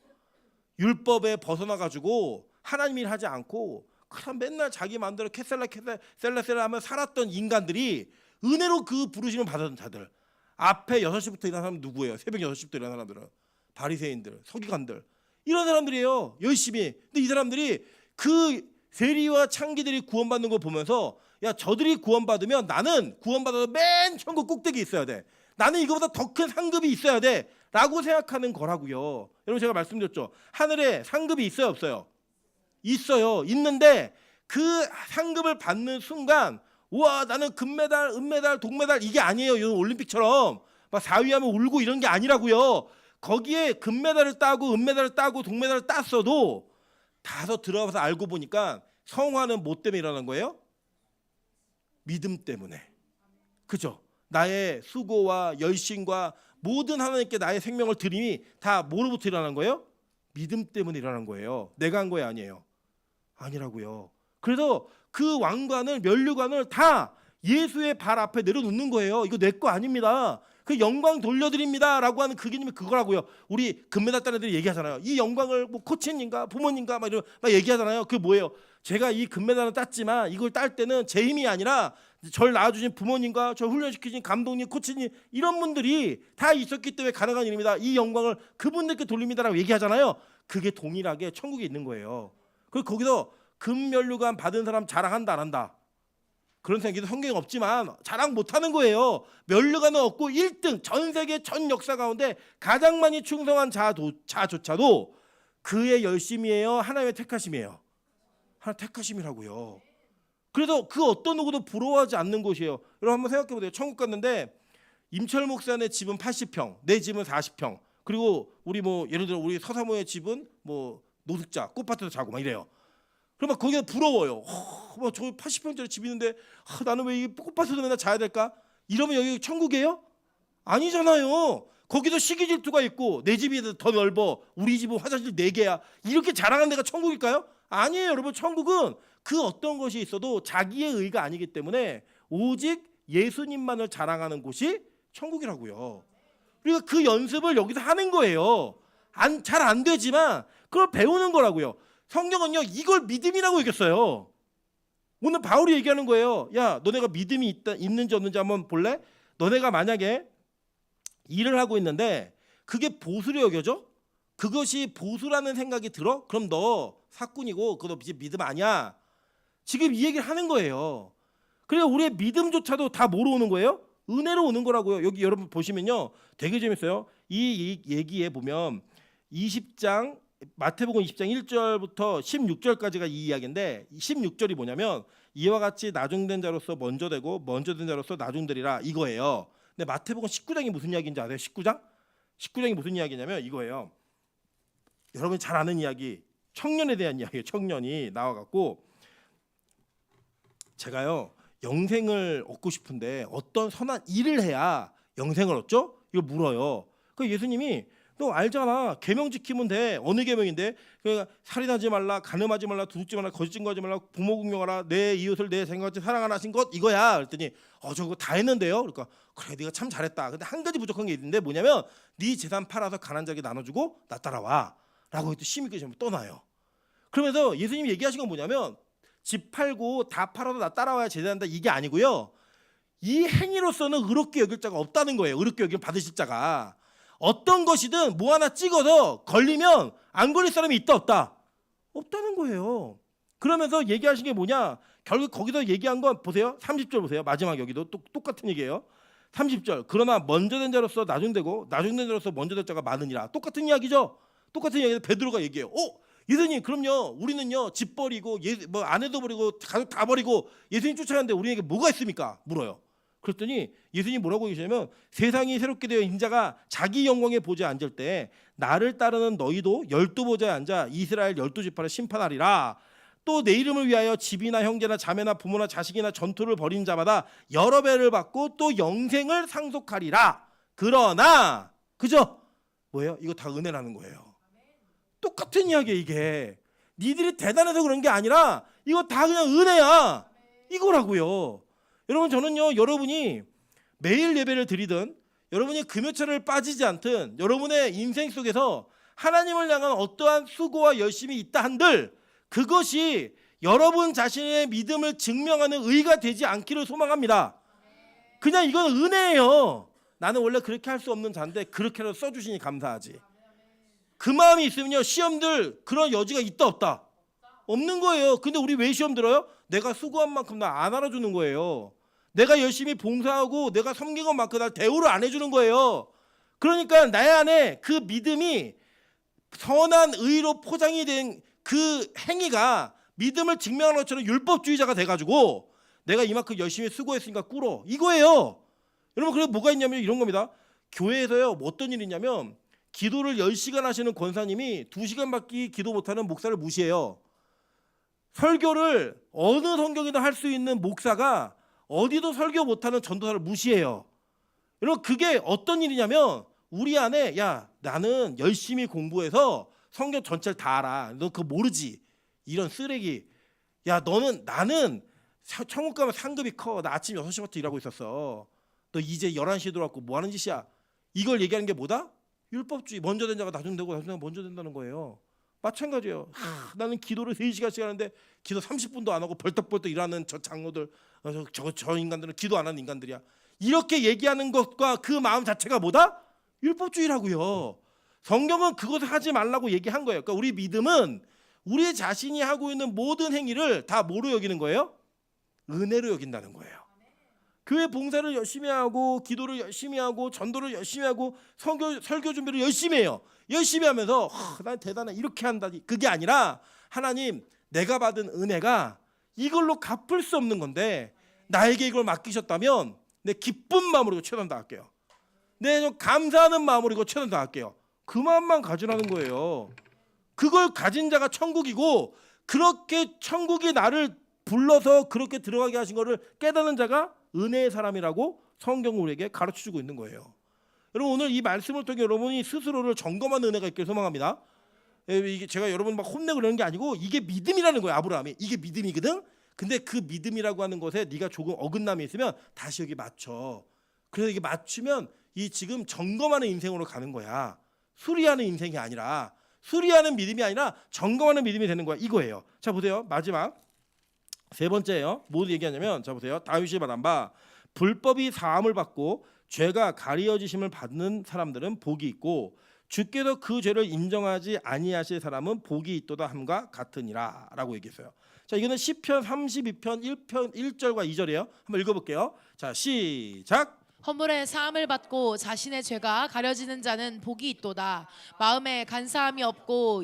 율법에 벗어나 가지고 하나님 일 하지 않고 그냥 맨날 자기 마음대로 셀라 하며 살았던 인간들이 은혜로 그 부르심을 받았던 자들. 앞에 6시부터 일어난 사람은 누구예요? 새벽 6시부터 일어난 사람들은 바리새인들, 서기관들 이런 사람들이에요. 열심히. 근데 이 사람들이 그 세리와 창기들이 구원받는 걸 보면서 야 저들이 구원받으면 나는 구원받아서 맨 천국 꼭대기에 있어야 돼. 나는 이거보다 더 큰 상급이 있어야 돼 라고 생각하는 거라고요. 여러분 제가 말씀드렸죠. 하늘에 상급이 있어요 없어요? 있어요. 있는데 그 상급을 받는 순간 우와 나는 금메달, 은메달, 동메달 이게 아니에요. 이 올림픽처럼 막 4위 하면 울고 이런 게 아니라고요. 거기에 금메달을 따고 은메달을 따고 동메달을 땄어도 다서 들어가서 알고 보니까 성화는 뭐 때문에 일어난 거예요? 믿음 때문에. 그죠? 나의 수고와 열심과 모든 하나님께 나의 생명을 드림이 다 뭐로부터 일어난 거예요? 믿음 때문에 일어난 거예요. 내가 한 거예요, 아니에요? 아니라고요. 그래서 그 왕관을 면류관을 다 예수의 발 앞에 내려놓는 거예요. 이거 내 거 아닙니다. 그 영광 돌려드립니다라고 하는 그 개념이 그거라고요. 우리 금메달 따는 애들이 얘기하잖아요. 이 영광을 뭐 코치님과 부모님과 막 이런 막 얘기하잖아요. 그게 뭐예요? 제가 이 금메달은 땄지만 이걸 딸 때는 제 힘이 아니라 저를 낳아주신 부모님과 저 훈련시키신 감독님, 코치님 이런 분들이 다 있었기 때문에 가능한 일입니다. 이 영광을 그분들께 돌립니다라고 얘기하잖아요. 그게 동일하게 천국에 있는 거예요. 그리고 거기서 금면류관 받은 사람 자랑한다 안 한다? 그런 생각이 성경에 없지만 자랑 못하는 거예요. 면류관은 없고 1등 전 세계 전 역사 가운데 가장 많이 충성한 자조차도 그의 열심이에요? 하나님의 택하심이에요? 하나님 택하심이라고요. 그래서 그 어떤 누구도 부러워하지 않는 곳이에요. 여러분 한번 생각해 보세요. 천국 갔는데 임철 목사네 집은 80평, 내 집은 40평. 그리고 우리 뭐 예를 들어 우리 서사모의 집은 뭐 노숙자, 꽃밭에서 자고 막 이래요. 그러면 거기가 부러워요. 저 80평짜리 집 있는데 나는 왜 이 꽃밭에서 맨날 자야 될까? 이러면 여기 천국이에요? 아니잖아요. 거기도 시기 질투가 있고 내 집이 더 넓어. 우리 집은 화장실 4개야. 이렇게 자랑하는 데가 천국일까요? 아니에요. 여러분 천국은 그 어떤 것이 있어도 자기의 의가 아니기 때문에 오직 예수님만을 자랑하는 곳이 천국이라고요. 그러니까 그 연습을 여기서 하는 거예요. 잘 안 되지만 그걸 배우는 거라고요. 성경은요 이걸 믿음이라고 얘기했어요. 오늘 바울이 얘기하는 거예요. 야 너네가 믿음이 있는지 없는지 한번 볼래? 너네가 만약에 일을 하고 있는데 그게 보수로 여겨져? 그것이 보수라는 생각이 들어? 그럼 너 사꾼이고 그거 너 믿음 아니야. 지금 이 얘기를 하는 거예요. 그래서 우리의 믿음조차도 다 뭐로 오는 거예요? 은혜로 오는 거라고요. 여기 여러분 보시면요 되게 재밌어요. 이 얘기에 보면 20장 마태복음 20장 1절부터 16절까지가 이 이야기인데 16절이 뭐냐면 이와 같이 나중된 자로서 먼저 되고 먼저 된 자로서 나중되리라 이거예요. 근데 마태복음 19장이 무슨 이야기인지 아세요? 19장이 무슨 이야기냐면 이거예요. 여러분이 잘 아는 이야기 청년에 대한 이야기예요. 청년이 나와갖고 제가요 영생을 얻고 싶은데 어떤 선한 일을 해야 영생을 얻죠? 이걸 물어요. 그 예수님이 너 알잖아. 계명 지키면 돼. 어느 계명인데? 그러니까 살인하지 말라, 간음하지 말라, 도둑질 말라, 거짓 증거하지 말라, 부모 공경하라, 내 이웃을 내 생각같이 사랑하라 하신 것 이거야. 그랬더니 저거 다 했는데요. 그러니까 그래 네가 참 잘했다. 근데 한 가지 부족한 게 있는데 뭐냐면 네 재산 팔아서 가난한 자에게 나눠주고 나 따라와. 라고 또 심히 그 떠나요. 그러면서 예수님이 얘기하신 건 뭐냐면 집 팔고 다 팔아도 나 따라와야 제대한다 이게 아니고요. 이 행위로서는 의롭게 여길 자가 없다는 거예요. 의롭게 여길 받으실 자가. 어떤 것이든 뭐 하나 찍어서 걸리면 안 걸릴 사람이 있다 없다? 없다는 거예요. 그러면서 얘기하신 게 뭐냐? 결국 거기서 얘기한 건 보세요. 30절 보세요. 마지막 여기도 똑같은 얘기예요. 30절. 그러나 먼저 된 자로서 나중되고 나중된 자로서 먼저 될 자가 많으니라. 똑같은 이야기죠. 똑같은 이야기에서 베드로가 얘기해요. 예수님, 그럼요. 우리는요 집 버리고 뭐 아내도 버리고 가족 다 버리고 예수님 쫓아가는데 우리에게 뭐가 있습니까? 물어요. 그랬더니 예수님 뭐라고 얘기하냐면 세상이 새롭게 되어 인자가 자기 영광에 보좌에 앉을 때 나를 따르는 너희도 12보좌에 앉아 이스라엘 12지파를 심판하리라. 또 내 이름을 위하여 집이나 형제나 자매나 부모나 자식이나 전투를 벌인 자마다 여러 배를 받고 또 영생을 상속하리라. 그러나 그죠? 뭐예요? 이거 다 은혜라는 거예요. 똑같은 이야기예요. 이게 니들이 대단해서 그런 게 아니라 이거 다 그냥 은혜야. 이거라고요. 여러분, 저는요 여러분이 매일 예배를 드리든 여러분이 금요철을 빠지지 않든 여러분의 인생 속에서 하나님을 향한 어떠한 수고와 열심이 있다 한들 그것이 여러분 자신의 믿음을 증명하는 의가 되지 않기를 소망합니다. 그냥 이건 은혜예요. 나는 원래 그렇게 할 수 없는 자인데 그렇게라도 써주시니 감사하지. 그 마음이 있으면요 시험들 그런 여지가 있다 없다? 없는 거예요. 근데 우리 왜 시험 들어요? 내가 수고한 만큼 나 안 알아주는 거예요. 내가 열심히 봉사하고 내가 섬긴 것만큼 날 대우를 안 해주는 거예요. 그러니까 나의 안에 그 믿음이 선한 의로 포장이 된 그 행위가 믿음을 증명하는 것처럼 율법주의자가 돼가지고 내가 이만큼 열심히 수고했으니까 꿇어 이거예요. 여러분, 그래서 뭐가 있냐면 이런 겁니다. 교회에서요 어떤 일이 있냐면 기도를 10시간 하시는 권사님이 2시간밖에 기도 못하는 목사를 무시해요. 설교를 어느 성경이든 할 수 있는 목사가 어디도 설교 못하는 전도사를 무시해요. 여러분, 그게 어떤 일이냐면 우리 안에 야 나는 열심히 공부해서 성경 전체를 다 알아. 너 그거 모르지. 이런 쓰레기. 야 나는 천국 가면 상급이 커. 나 아침 6시부터 일하고 있었어. 너 이제 11시에 들어왔고 뭐 하는 짓이야. 이걸 얘기하는 게 뭐다? 율법주의. 먼저 된 자가 나중 되고 나중 되가 먼저 된다는 거예요. 마찬가지예요. 나는 기도를 3시간씩 하는데 기도 30분도 안 하고 벌떡벌떡 일하는 저 장로들 저 인간들은 기도 안 하는 인간들이야. 이렇게 얘기하는 것과 그 마음 자체가 뭐다? 율법주의라고요. 성경은 그것을 하지 말라고 얘기한 거예요. 그러니까 우리 믿음은 우리 자신이 하고 있는 모든 행위를 다 뭐로 여기는 거예요? 은혜로 여긴다는 거예요. 교회 봉사를 열심히 하고 기도를 열심히 하고 전도를 열심히 하고 설교 준비를 열심히 해요. 열심히 하면서 난 대단해 이렇게 한다. 그게 아니라 하나님 내가 받은 은혜가 이걸로 갚을 수 없는 건데 나에게 이걸 맡기셨다면 내 기쁜 마음으로 이거 최선 다할게요. 내 좀 감사하는 마음으로 이거 최선 다할게요. 그 마음만 가지라는 거예요. 그걸 가진 자가 천국이고 그렇게 천국이 나를 불러서 그렇게 들어가게 하신 거를 깨닫는 자가 은혜의 사람이라고 성경은 우리에게 가르쳐주고 있는 거예요. 여러분, 오늘 이 말씀을 통해 여러분이 스스로를 점검하는 은혜가 있길 소망합니다. 이게 제가 여러분 막 혼내고 그러는 게 아니고 이게 믿음이라는 거예요. 아브라함이 이게 믿음이거든. 근데 그 믿음이라고 하는 것에 네가 조금 어긋남이 있으면 다시 여기 맞춰. 그래서 이게 맞추면 이 지금 점검하는 인생으로 가는 거야. 수리하는 인생이 아니라 수리하는 믿음이 아니라 점검하는 믿음이 되는 거야. 이거예요. 자 보세요. 마지막 세 번째예요. 뭐 얘기하냐면 자 보세요. 다윗이 말한 바 불법이 사함을 받고 죄가 가리어지심을 받는 사람들은 복이 있고 주께서 그 죄를 인정하지 아니하실 사람은 복이 있도다 함과 같으니라 라고 얘기했어요. 자, 이거는 시편 32편 1편 1절과 2절이에요. 한번 읽어볼게요. 자, 시작. 허물의 사함을 받고 자신의 죄가 가려지는 자는 복이 있도다. 마음에 간사함이 없고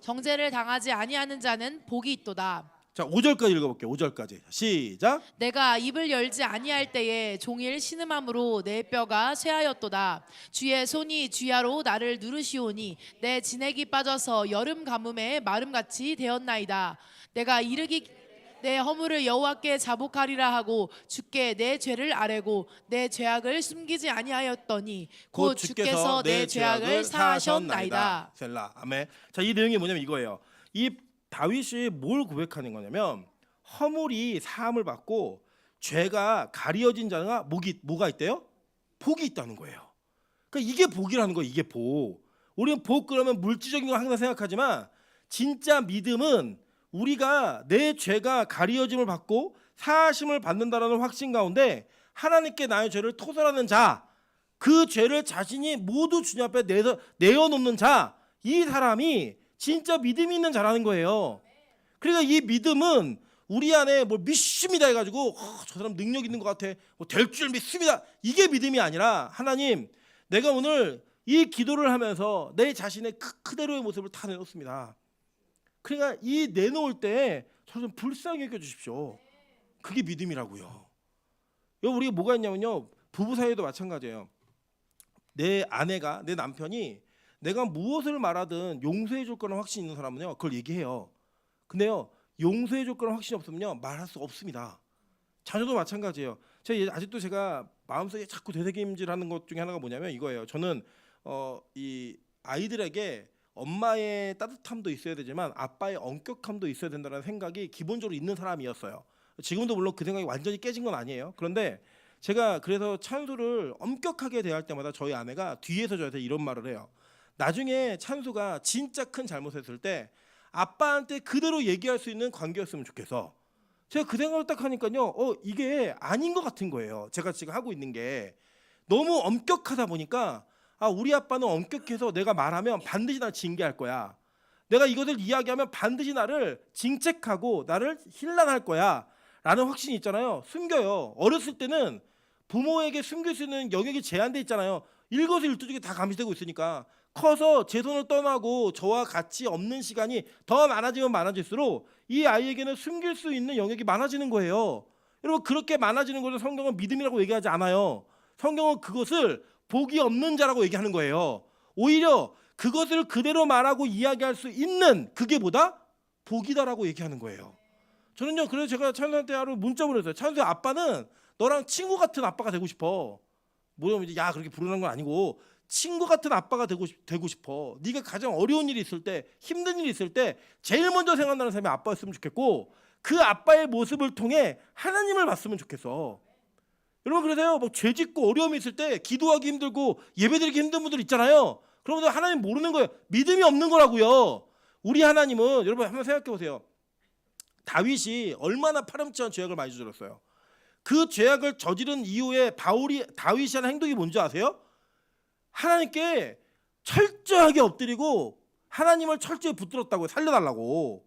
정죄를 당하지 아니하는 자는 복이 있도다. 자, 5절까지 읽어볼게요. 5절까지 시작. 내가 입을 열지 아니할 때에 종일 신음함으로 내 뼈가 쇠하였도다. 주의 손이 주야로 나를 누르시오니 내 진액이 빠져서 여름 가뭄에 마름같이 되었나이다. 내가 이르기 내 허물을 여호와께 자복하리라 하고 주께 내 죄를 아뢰고 내 죄악을 숨기지 아니하였더니 곧 주께서 내 죄악을 사하셨나이다. 셀라. 아멘. 자, 이 내용이 뭐냐면 이거예요. 이 다윗이 뭘 고백하는 거냐면 허물이 사함을 받고 죄가 가리어진 자가 뭐가 있대요? 복이 있다는 거예요. 그러니까 이게 복이라는 거예요. 이게 복. 우리는 복 그러면 물질적인 걸 항상 생각하지만 진짜 믿음은 우리가 내 죄가 가리어짐을 받고 사하심을 받는다라는 확신 가운데 하나님께 나의 죄를 토설하는 자, 그 죄를 자신이 모두 주님 앞에 내어놓는 자, 이 사람이 진짜 믿음이 있는 자라는 거예요. 그러니까 이 믿음은 우리 안에 뭘 믿습니다 해가지고 저 사람 능력 있는 것 같아, 뭐 될 줄 믿습니다, 이게 믿음이 아니라 하나님, 내가 오늘 이 기도를 하면서 내 자신의 그대로의 모습을 다 내놓습니다. 그러니까 이 내놓을 때 저를 좀 불쌍히 여겨주십시오. 그게 믿음이라고요. 여기 우리가 뭐가 있냐면요, 부부 사이에도 마찬가지예요. 내 아내가, 내 남편이 내가 무엇을 말하든 용서해 줄 거라는 확신이 있는 사람은요, 그걸 얘기해요. 근데요, 용서해 줄 거라는 확신이 없으면요, 말할 수 없습니다. 자녀도 마찬가지예요. 아직도 제가 마음속에 자꾸 되새김질하는 것 중에 하나가 뭐냐면 이거예요. 저는 이 아이들에게 엄마의 따뜻함도 있어야 되지만 아빠의 엄격함도 있어야 된다는 생각이 기본적으로 있는 사람이었어요. 지금도 물론 그 생각이 완전히 깨진 건 아니에요. 그런데 제가 그래서 찬수를 엄격하게 대할 때마다 저희 아내가 뒤에서 저한테 이런 말을 해요. 나중에 찬수가 진짜 큰 잘못했을 때 아빠한테 그대로 얘기할 수 있는 관계였으면 좋겠어. 제가 그 생각을 딱 하니까요, 이게 아닌 것 같은 거예요. 제가 지금 하고 있는 게 너무 엄격하다 보니까, 우리 아빠는 엄격해서 내가 말하면 반드시 날 징계할 거야, 내가 이것을 이야기하면 반드시 나를 징책하고 나를 힐난할 거야 라는 확신이 있잖아요. 숨겨요. 어렸을 때는 부모에게 숨길 수 있는 영역이 제한돼 있잖아요. 일거수일투족이 다 감시되고 있으니까. 커서 제 손을 떠나고 저와 같이 없는 시간이 더 많아지면 많아질수록 이 아이에게는 숨길 수 있는 영역이 많아지는 거예요. 여러분, 그렇게 많아지는 것을 성경은 믿음이라고 얘기하지 않아요. 성경은 그것을 복이 없는 자라고 얘기하는 거예요. 오히려 그것을 그대로 말하고 이야기할 수 있는 그게 뭐다? 복이다라고 얘기하는 거예요. 저는요, 그래서 제가 찬수한테 하루 문자 보냈어요. 찬수야, 아빠는 너랑 친구 같은 아빠가 되고 싶어. 뭐냐면 이제 야 그렇게 부르는 건 아니고 친구 같은 아빠가 되고 싶어. 네가 가장 어려운 일이 있을 때, 힘든 일이 있을 때 제일 먼저 생각나는 사람이 아빠였으면 좋겠고, 그 아빠의 모습을 통해 하나님을 봤으면 좋겠어. 여러분, 그래서요, 뭐 죄 짓고 어려움이 있을 때 기도하기 힘들고 예배드리기 힘든 분들 있잖아요. 그러면 하나님 모르는 거예요. 믿음이 없는 거라고요. 우리 하나님은, 여러분 한번 생각해 보세요. 다윗이 얼마나 파렴치한 죄악을 많이 저질렀어요. 그 죄악을 저지른 이후에 다윗이 하는 행동이 뭔지 아세요? 하나님께 철저하게 엎드리고 하나님을 철저히 붙들었다고요. 살려달라고.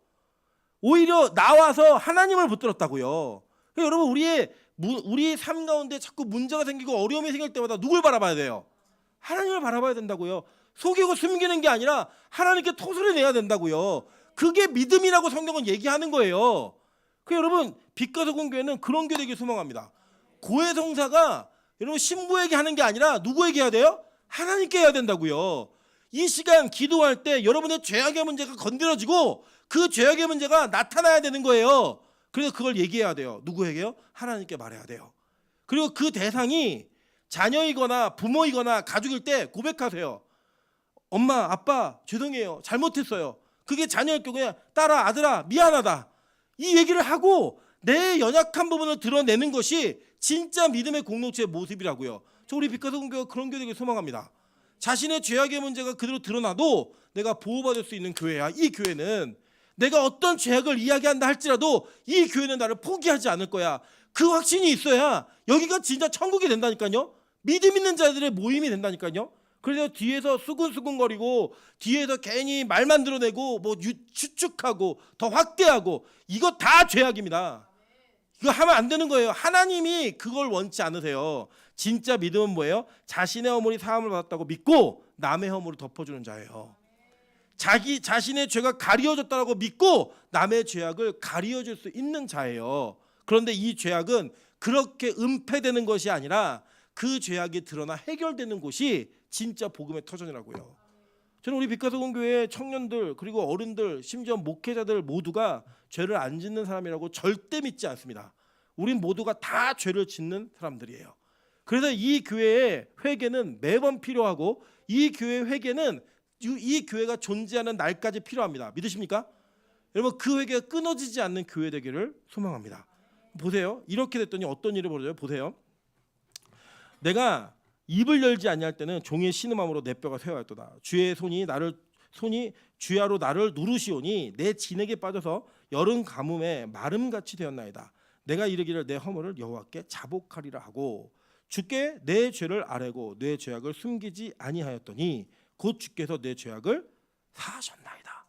오히려 나와서 하나님을 붙들었다고요. 여러분, 우리 삶 가운데 자꾸 문제가 생기고 어려움이 생길 때마다 누굴 바라봐야 돼요? 하나님을 바라봐야 된다고요. 속이고 숨기는 게 아니라 하나님께 토설을 내야 된다고요. 그게 믿음이라고 성경은 얘기하는 거예요. 여러분, 빛과 소금 교회는 그런 교회 되길 소망합니다. 고해성사가 여러분 신부에게 하는 게 아니라 누구에게 해야 돼요? 하나님께 해야 된다고요. 이 시간 기도할 때 여러분의 죄악의 문제가 건드려지고 그 죄악의 문제가 나타나야 되는 거예요. 그래서 그걸 얘기해야 돼요. 누구에게요? 하나님께 말해야 돼요. 그리고 그 대상이 자녀이거나 부모이거나 가족일 때 고백하세요. 엄마, 아빠 죄송해요. 잘못했어요. 그게 자녀일 경우에 딸아, 아들아 미안하다. 이 얘기를 하고 내 연약한 부분을 드러내는 것이 진짜 믿음의 공동체의 모습이라고요. 우리 빛과 소금 교회가 그런 교회 되길 소망합니다. 자신의 죄악의 문제가 그대로 드러나도 내가 보호받을 수 있는 교회야. 이 교회는 내가 어떤 죄악을 이야기한다 할지라도 이 교회는 나를 포기하지 않을 거야. 그 확신이 있어야 여기가 진짜 천국이 된다니까요. 믿음 있는 자들의 모임이 된다니까요. 그래서 뒤에서 수근수근거리고 뒤에서 괜히 말만 드러내고 뭐 추측하고 더 확대하고 이거 다 죄악입니다. 이거 하면 안 되는 거예요. 하나님이 그걸 원치 않으세요. 진짜 믿음은 뭐예요? 자신의 허물이 사함을 받았다고 믿고 남의 허물을 덮어주는 자예요. 자신의 죄가 가리워졌다고 믿고 남의 죄악을 가리워줄 수 있는 자예요. 그런데 이 죄악은 그렇게 은폐되는 것이 아니라 그 죄악이 드러나 해결되는 곳이 진짜 복음의 터전이라고요. 저는 우리 빛과 소금 교회 청년들 그리고 어른들 심지어 목회자들 모두가 죄를 안 짓는 사람이라고 절대 믿지 않습니다. 우린 모두가 다 죄를 짓는 사람들이에요. 그래서 이 교회의 회개는 매번 필요하고 이 교회의 회개는 이 교회가 존재하는 날까지 필요합니다. 믿으십니까? 여러분, 그 회개가 끊어지지 않는 교회 되기를 소망합니다. 보세요. 이렇게 됐더니 어떤 일이 벌어져요? 보세요. 내가 입을 열지 아니할 때는 종의 신음함으로 내 뼈가 쇠하였도다. 주의 손이 주야로 나를 누르시오니 내 진액에 빠져서 여름 가뭄에 마름같이 되었나이다. 내가 이르기를 내 허물을 여호와께 자복하리라 하고 주께 내 죄를 아뢰고 내 죄악을 숨기지 아니하였더니 곧 주께서 내 죄악을 사하셨나이다.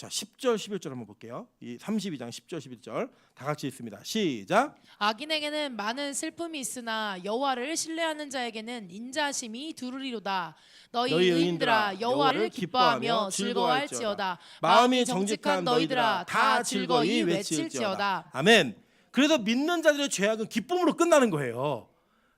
자, 10절 11절 한번 볼게요. 이 32장 10절 11절 다 같이 읽습니다. 시작. 악인에게는 많은 슬픔이 있으나 여호와를 신뢰하는 자에게는 인자심이 두루리로다. 너희 의인들아 여호와를 기뻐하며 즐거워할지어다. 마음이 정직한 너희들아 다 즐거이 외칠지어다. 아멘. 그래서 믿는 자들의 죄악은 기쁨으로 끝나는 거예요.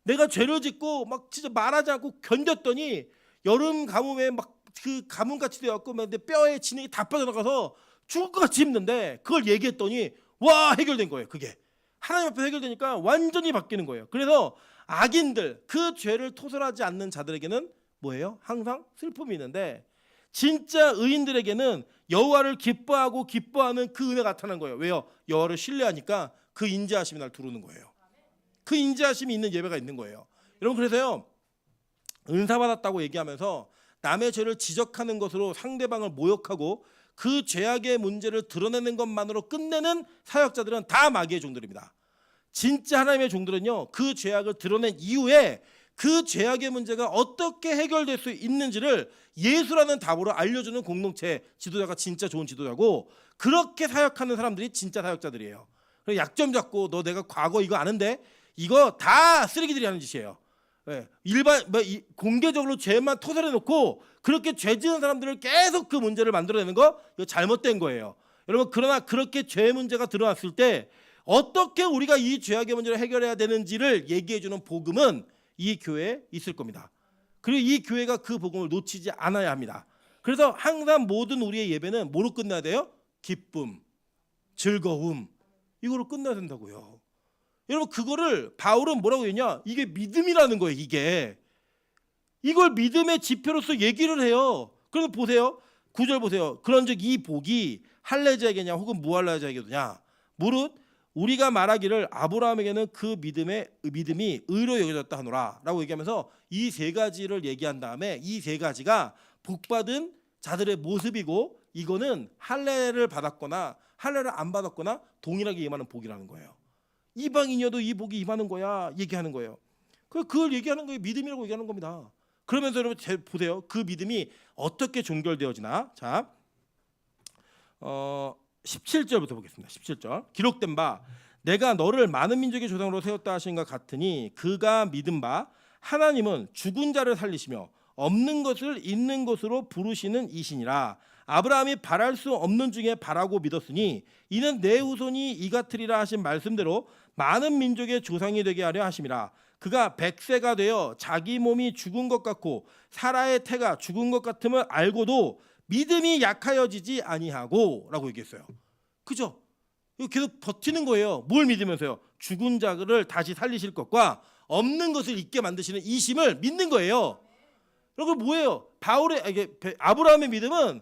내가 죄를 짓고 막 진짜 말하지 않고 견뎠더니 여름 가뭄에 막 그 가뭄같이 되었고 내 뼈에 진액이 다 빠져나가서 죽을 것 같이 힘든데 그걸 얘기했더니 와 해결된 거예요. 그게 하나님 앞에 해결되니까 완전히 바뀌는 거예요. 그래서 악인들 그 죄를 토설하지 않는 자들에게는 뭐예요? 항상 슬픔이 있는데 진짜 의인들에게는 여호와를 기뻐하고 기뻐하는 그 은혜가 나타난 거예요. 왜요? 여호와를 신뢰하니까 그 인자하심이 날 두르는 거예요. 그 인자하심이 있는 예배가 있는 거예요. 여러분 그래서요 은사 받았다고 얘기하면서 남의 죄를 지적하는 것으로 상대방을 모욕하고 그 죄악의 문제를 드러내는 것만으로 끝내는 사역자들은 다 마귀의 종들입니다. 진짜 하나님의 종들은요 그 죄악을 드러낸 이후에 그 죄악의 문제가 어떻게 해결될 수 있는지를 예수라는 답으로 알려주는 공동체 지도자가 진짜 좋은 지도자고 그렇게 사역하는 사람들이 진짜 사역자들이에요. 약점 잡고 너 내가 과거 이거 아는데 이거 다 쓰레기들이 하는 짓이에요. 일반 공개적으로 죄만 토설해 놓고 그렇게 죄 지은 사람들을 계속 그 문제를 만들어내는 거 이거 잘못된 거예요. 여러분 그러나 그렇게 죄 문제가 드러났을 때 어떻게 우리가 이 죄악의 문제를 해결해야 되는지를 얘기해 주는 복음은 이 교회에 있을 겁니다. 그리고 이 교회가 그 복음을 놓치지 않아야 합니다. 그래서 항상 모든 우리의 예배는 뭐로 끝나야 돼요? 기쁨, 즐거움 이거로 끝나야 된다고요. 여러분 그거를 바울은 뭐라고 했냐? 이게 믿음이라는 거예요. 이걸 믿음의 지표로서 얘기를 해요. 그래서 보세요. 9절 보세요. 그런즉 이 복이 할례자에게냐 혹은 무할례자에게냐 무릇 우리가 말하기를 아브라함에게는 그 믿음이 의로 여겨졌다 하노라라고 얘기하면서 이 세 가지를 얘기한 다음에 이 세 가지가 복받은 자들의 모습이고 이거는 할례를 받았거나 할례를 안 받았거나 동일하게 임하는 복이라는 거예요. 이방인이어도 이 복이 임하는 거야 얘기하는 거예요. 그걸 얘기하는 거예요. 믿음이라고 얘기하는 겁니다. 그러면서 여러분 보세요. 그 믿음이 어떻게 종결되어지나. 자 17절부터 보겠습니다. 17절 기록된 바 내가 너를 많은 민족의 조상으로 세웠다 하신 것 같으니 그가 믿은 바 하나님은 죽은 자를 살리시며 없는 것을 있는 것으로 부르시는 이시니라. 아브라함이 바랄 수 없는 중에 바라고 믿었으니 이는 내 후손이 이 같으리라 하신 말씀대로 많은 민족의 조상이 되게 하려 하심이라. 그가 100세가 되어 자기 몸이 죽은 것 같고 사라의 태가 죽은 것 같음을 알고도 믿음이 약하여지지 아니하고 라고 얘기했어요. 그죠? 이거 계속 버티는 거예요. 뭘 믿으면서요? 죽은 자를 다시 살리실 것과 없는 것을 있게 만드시는 이심을 믿는 거예요. 여러분 뭐예요? 아브라함의 믿음은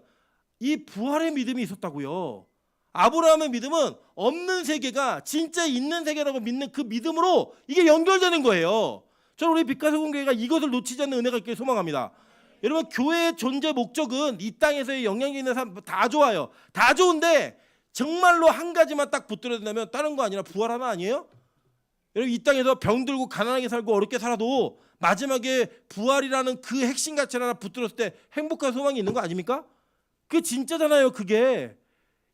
이 부활의 믿음이 있었다고요. 아브라함의 믿음은 없는 세계가 진짜 있는 세계라고 믿는 그 믿음으로 이게 연결되는 거예요. 저는 우리 빛가서공교회가 이것을 놓치지 않는 은혜가 있기를 소망합니다. 여러분 교회의 존재 목적은 이 땅에서의 영향력 있는 사람 다 좋아요. 다 좋은데 정말로 한 가지만 딱 붙들어야 된다면 다른 거 아니라 부활 하나 아니에요? 여러분 이 땅에서 병들고 가난하게 살고 어렵게 살아도 마지막에 부활이라는 그 핵심 가치 하나 붙들었을 때 행복한 소망이 있는 거 아닙니까? 그게 진짜잖아요. 그게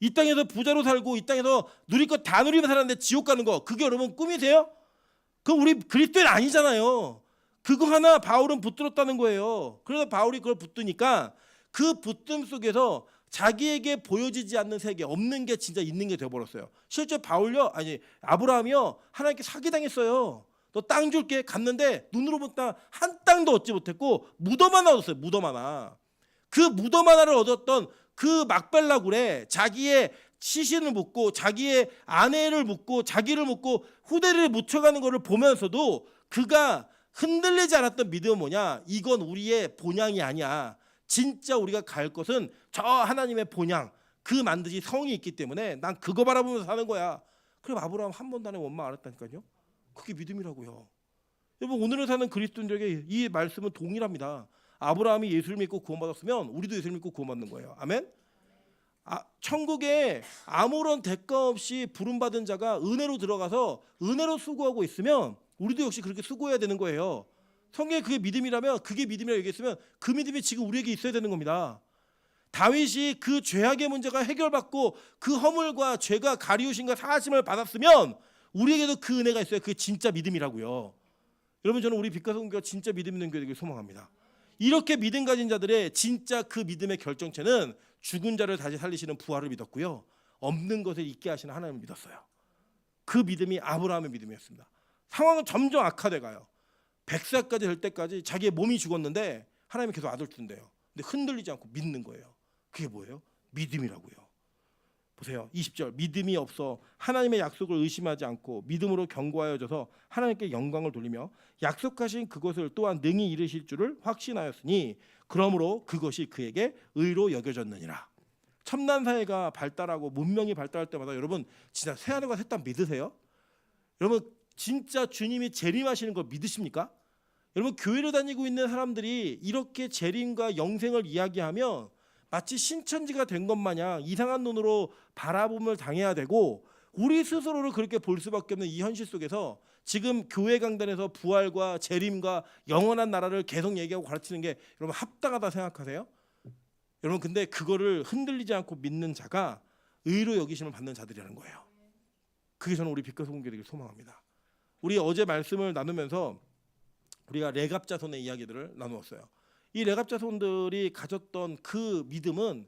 이 땅에서 부자로 살고 이 땅에서 누릴 것 다 누리며 살았는데 지옥 가는 거 그게 여러분 꿈이세요? 그거 우리 그리스도인 아니잖아요. 그거 하나 바울은 붙들었다는 거예요. 그래서 바울이 그걸 붙드니까 그 붙듦 속에서 자기에게 보여지지 않는 세계 없는 게 진짜 있는 게 되어버렸어요. 실제 아브라함이요 하나님께 사기당했어요. 너 땅 줄게 갔는데 눈으로 본 땅 한 땅도 얻지 못했고 무덤 하나 얻었어요. 무덤 하나. 그 무덤 하나를 얻었던 그 막벨라굴에 자기의 시신을 묻고 자기의 아내를 묻고 자기를 묻고 후대를 묻혀가는 것을 보면서도 그가 흔들리지 않았던 믿음은 뭐냐? 이건 우리의 본향이 아니야. 진짜 우리가 갈 것은 저 하나님의 본향 그 만드신 성이 있기 때문에 난 그거 바라보면서 사는 거야. 그럼 아브라함 한 번도 안 해 원망 안 했다니까요. 그게 믿음이라고요. 여러분 오늘을 사는 그리스도인들에게 이 말씀은 동일합니다. 아브라함이 예수를 믿고 구원받았으면 우리도 예수를 믿고 구원받는 거예요. 아멘. 천국에 아무런 대가 없이 부름받은 자가 은혜로 들어가서 은혜로 수고하고 있으면 우리도 역시 그렇게 수고해야 되는 거예요. 성경에 그게 믿음이라면 그게 믿음이라고 얘기했으면 그 믿음이 지금 우리에게 있어야 되는 겁니다. 다윗이 그 죄악의 문제가 해결받고 그 허물과 죄가 가리우신과 사하심을 받았으면 우리에게도 그 은혜가 있어요. 그게 진짜 믿음이라고요. 여러분, 저는 우리 빛과 소금교회가 진짜 믿음 있는 교회 되길 소망합니다. 이렇게 믿음 가진 자들의 진짜 그 믿음의 결정체는 죽은 자를 다시 살리시는 부활을 믿었고요, 없는 것을 있게 하시는 하나님을 믿었어요. 그 믿음이 아브라함의 믿음이었습니다. 상황은 점점 악화돼 가요. 100살까지 될 때까지 자기의 몸이 죽었는데 하나님이 계속 아들 준대요. 근데 흔들리지 않고 믿는 거예요. 그게 뭐예요? 믿음이라고요. 보세요. 20절, 믿음이 없어 하나님의 약속을 의심하지 않고 믿음으로 견고하여져서 하나님께 영광을 돌리며 약속하신 그것을 또한 능히 이루실 줄을 확신하였으니 그러므로 그것이 그에게 의로 여겨졌느니라. 첨단 사회가 발달하고 문명이 발달할 때마다 여러분 진짜 새하늘과 새 땅 믿으세요? 여러분 진짜 주님이 재림하시는 거 믿으십니까? 여러분 교회를 다니고 있는 사람들이 이렇게 재림과 영생을 이야기하면 마치 신천지가 된 것 마냥 이상한 눈으로 바라봄을 당해야 되고, 우리 스스로를 그렇게 볼 수밖에 없는 이 현실 속에서 지금 교회 강단에서 부활과 재림과 영원한 나라를 계속 얘기하고 가르치는 게 여러분 합당하다 생각하세요? 여러분 근데 그거를 흔들리지 않고 믿는 자가 의로 여기심을 받는 자들이라는 거예요. 그게 저는 우리 빛과 소금 교회 되길 소망합니다. 우리 어제 말씀을 나누면서 우리가 레갑자손의 이야기들을 나누었어요. 이 레갑자손들이 가졌던 그 믿음은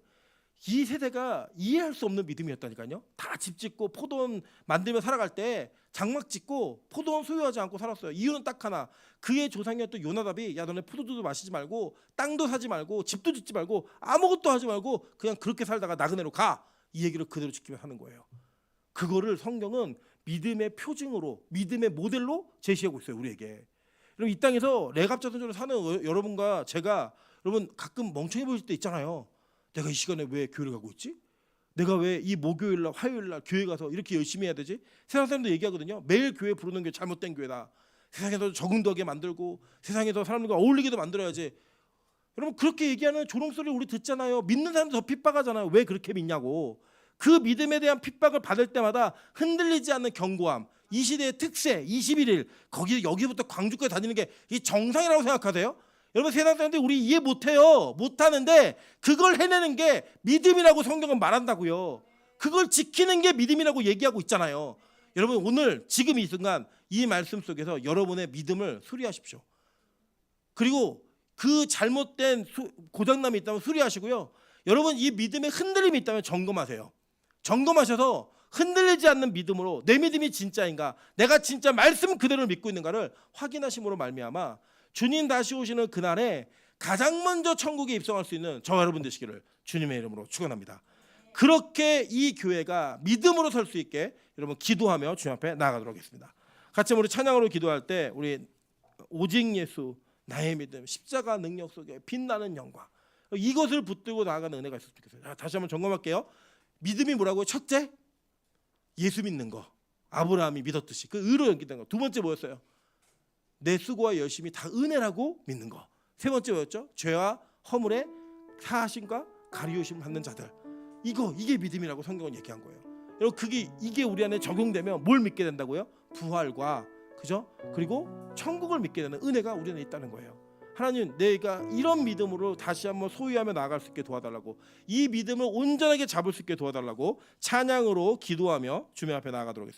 이 세대가 이해할 수 없는 믿음이었다니까요. 다 집 짓고 포도원 만들며 살아갈 때 장막 짓고 포도원 소유하지 않고 살았어요. 이유는 딱 하나, 그의 조상이었던 요나답이 야 너네 포도주도 마시지 말고 땅도 사지 말고 집도 짓지 말고 아무것도 하지 말고 그냥 그렇게 살다가 나그네로 가, 이 얘기를 그대로 지키며 하는 거예요. 그거를 성경은 믿음의 표징으로, 믿음의 모델로 제시하고 있어요, 우리에게. 여러분 이 땅에서 레갑자손으로 사는 여러분과 제가, 여러분 가끔 멍청해 보일 때 있잖아요. 내가 이 시간에 왜 교회를 가고 있지? 내가 왜 이 목요일날 화요일날 교회 가서 이렇게 열심히 해야 되지? 세상 사람들 얘기하거든요. 매일 교회 부르는 게 잘못된 교회다. 세상에서 적응도 하게 만들고 세상에서 사람들과 어울리게도 만들어야지. 여러분 그렇게 얘기하는 조롱소리를 우리 듣잖아요. 믿는 사람도 더 핍박하잖아요. 왜 그렇게 믿냐고. 그 믿음에 대한 핍박을 받을 때마다 흔들리지 않는 견고함, 이 시대의 특세, 21일 여기부터 광주까지 다니는 게 이 정상이라고 생각하세요? 여러분 세상 사람들이 우리 이해 못해요. 못하는데 그걸 해내는 게 믿음이라고 성경은 말한다고요. 그걸 지키는 게 믿음이라고 얘기하고 있잖아요. 여러분 오늘 지금 이 순간 이 말씀 속에서 여러분의 믿음을 수리하십시오. 그리고 그 잘못된 고장남이 있다면 수리하시고요. 여러분 이 믿음에 흔들림이 있다면 점검하세요. 점검하셔서 흔들리지 않는 믿음으로 내 믿음이 진짜인가, 내가 진짜 말씀 그대로 믿고 있는가를 확인하심으로 말미암아 주님 다시 오시는 그날에 가장 먼저 천국에 입성할 수 있는 저와 여러분 되시기를 주님의 이름으로 축원합니다. 그렇게 이 교회가 믿음으로 설 수 있게 여러분 기도하며 주님 앞에 나아가도록 하겠습니다. 같이 우리 찬양으로 기도할 때 우리 오직 예수 나의 믿음 십자가 능력 속에 빛나는 영광, 이것을 붙들고 나아가는 은혜가 있었으면 좋겠어요. 자, 다시 한번 점검할게요. 믿음이 뭐라고요? 첫째, 예수 믿는 거. 아브라함이 믿었듯이 그 의로 연기된 거. 두 번째 뭐였어요? 내 수고와 열심이 다 은혜라고 믿는 거. 세 번째 뭐였죠? 죄와 허물의 사하심과 가리우심 받는 자들. 이게 믿음이라고 성경은 얘기한 거예요. 여러분 이게 우리 안에 적용되면 뭘 믿게 된다고요? 부활과 그죠? 그리고 천국을 믿게 되는 은혜가 우리 안에 있다는 거예요. 하나님 내가 이런 믿음으로 다시 한번 소유하며 나아갈 수 있게 도와달라고, 이 믿음을 온전하게 잡을 수 있게 도와달라고 찬양으로 기도하며 주님 앞에 나아가도록 하겠습니다.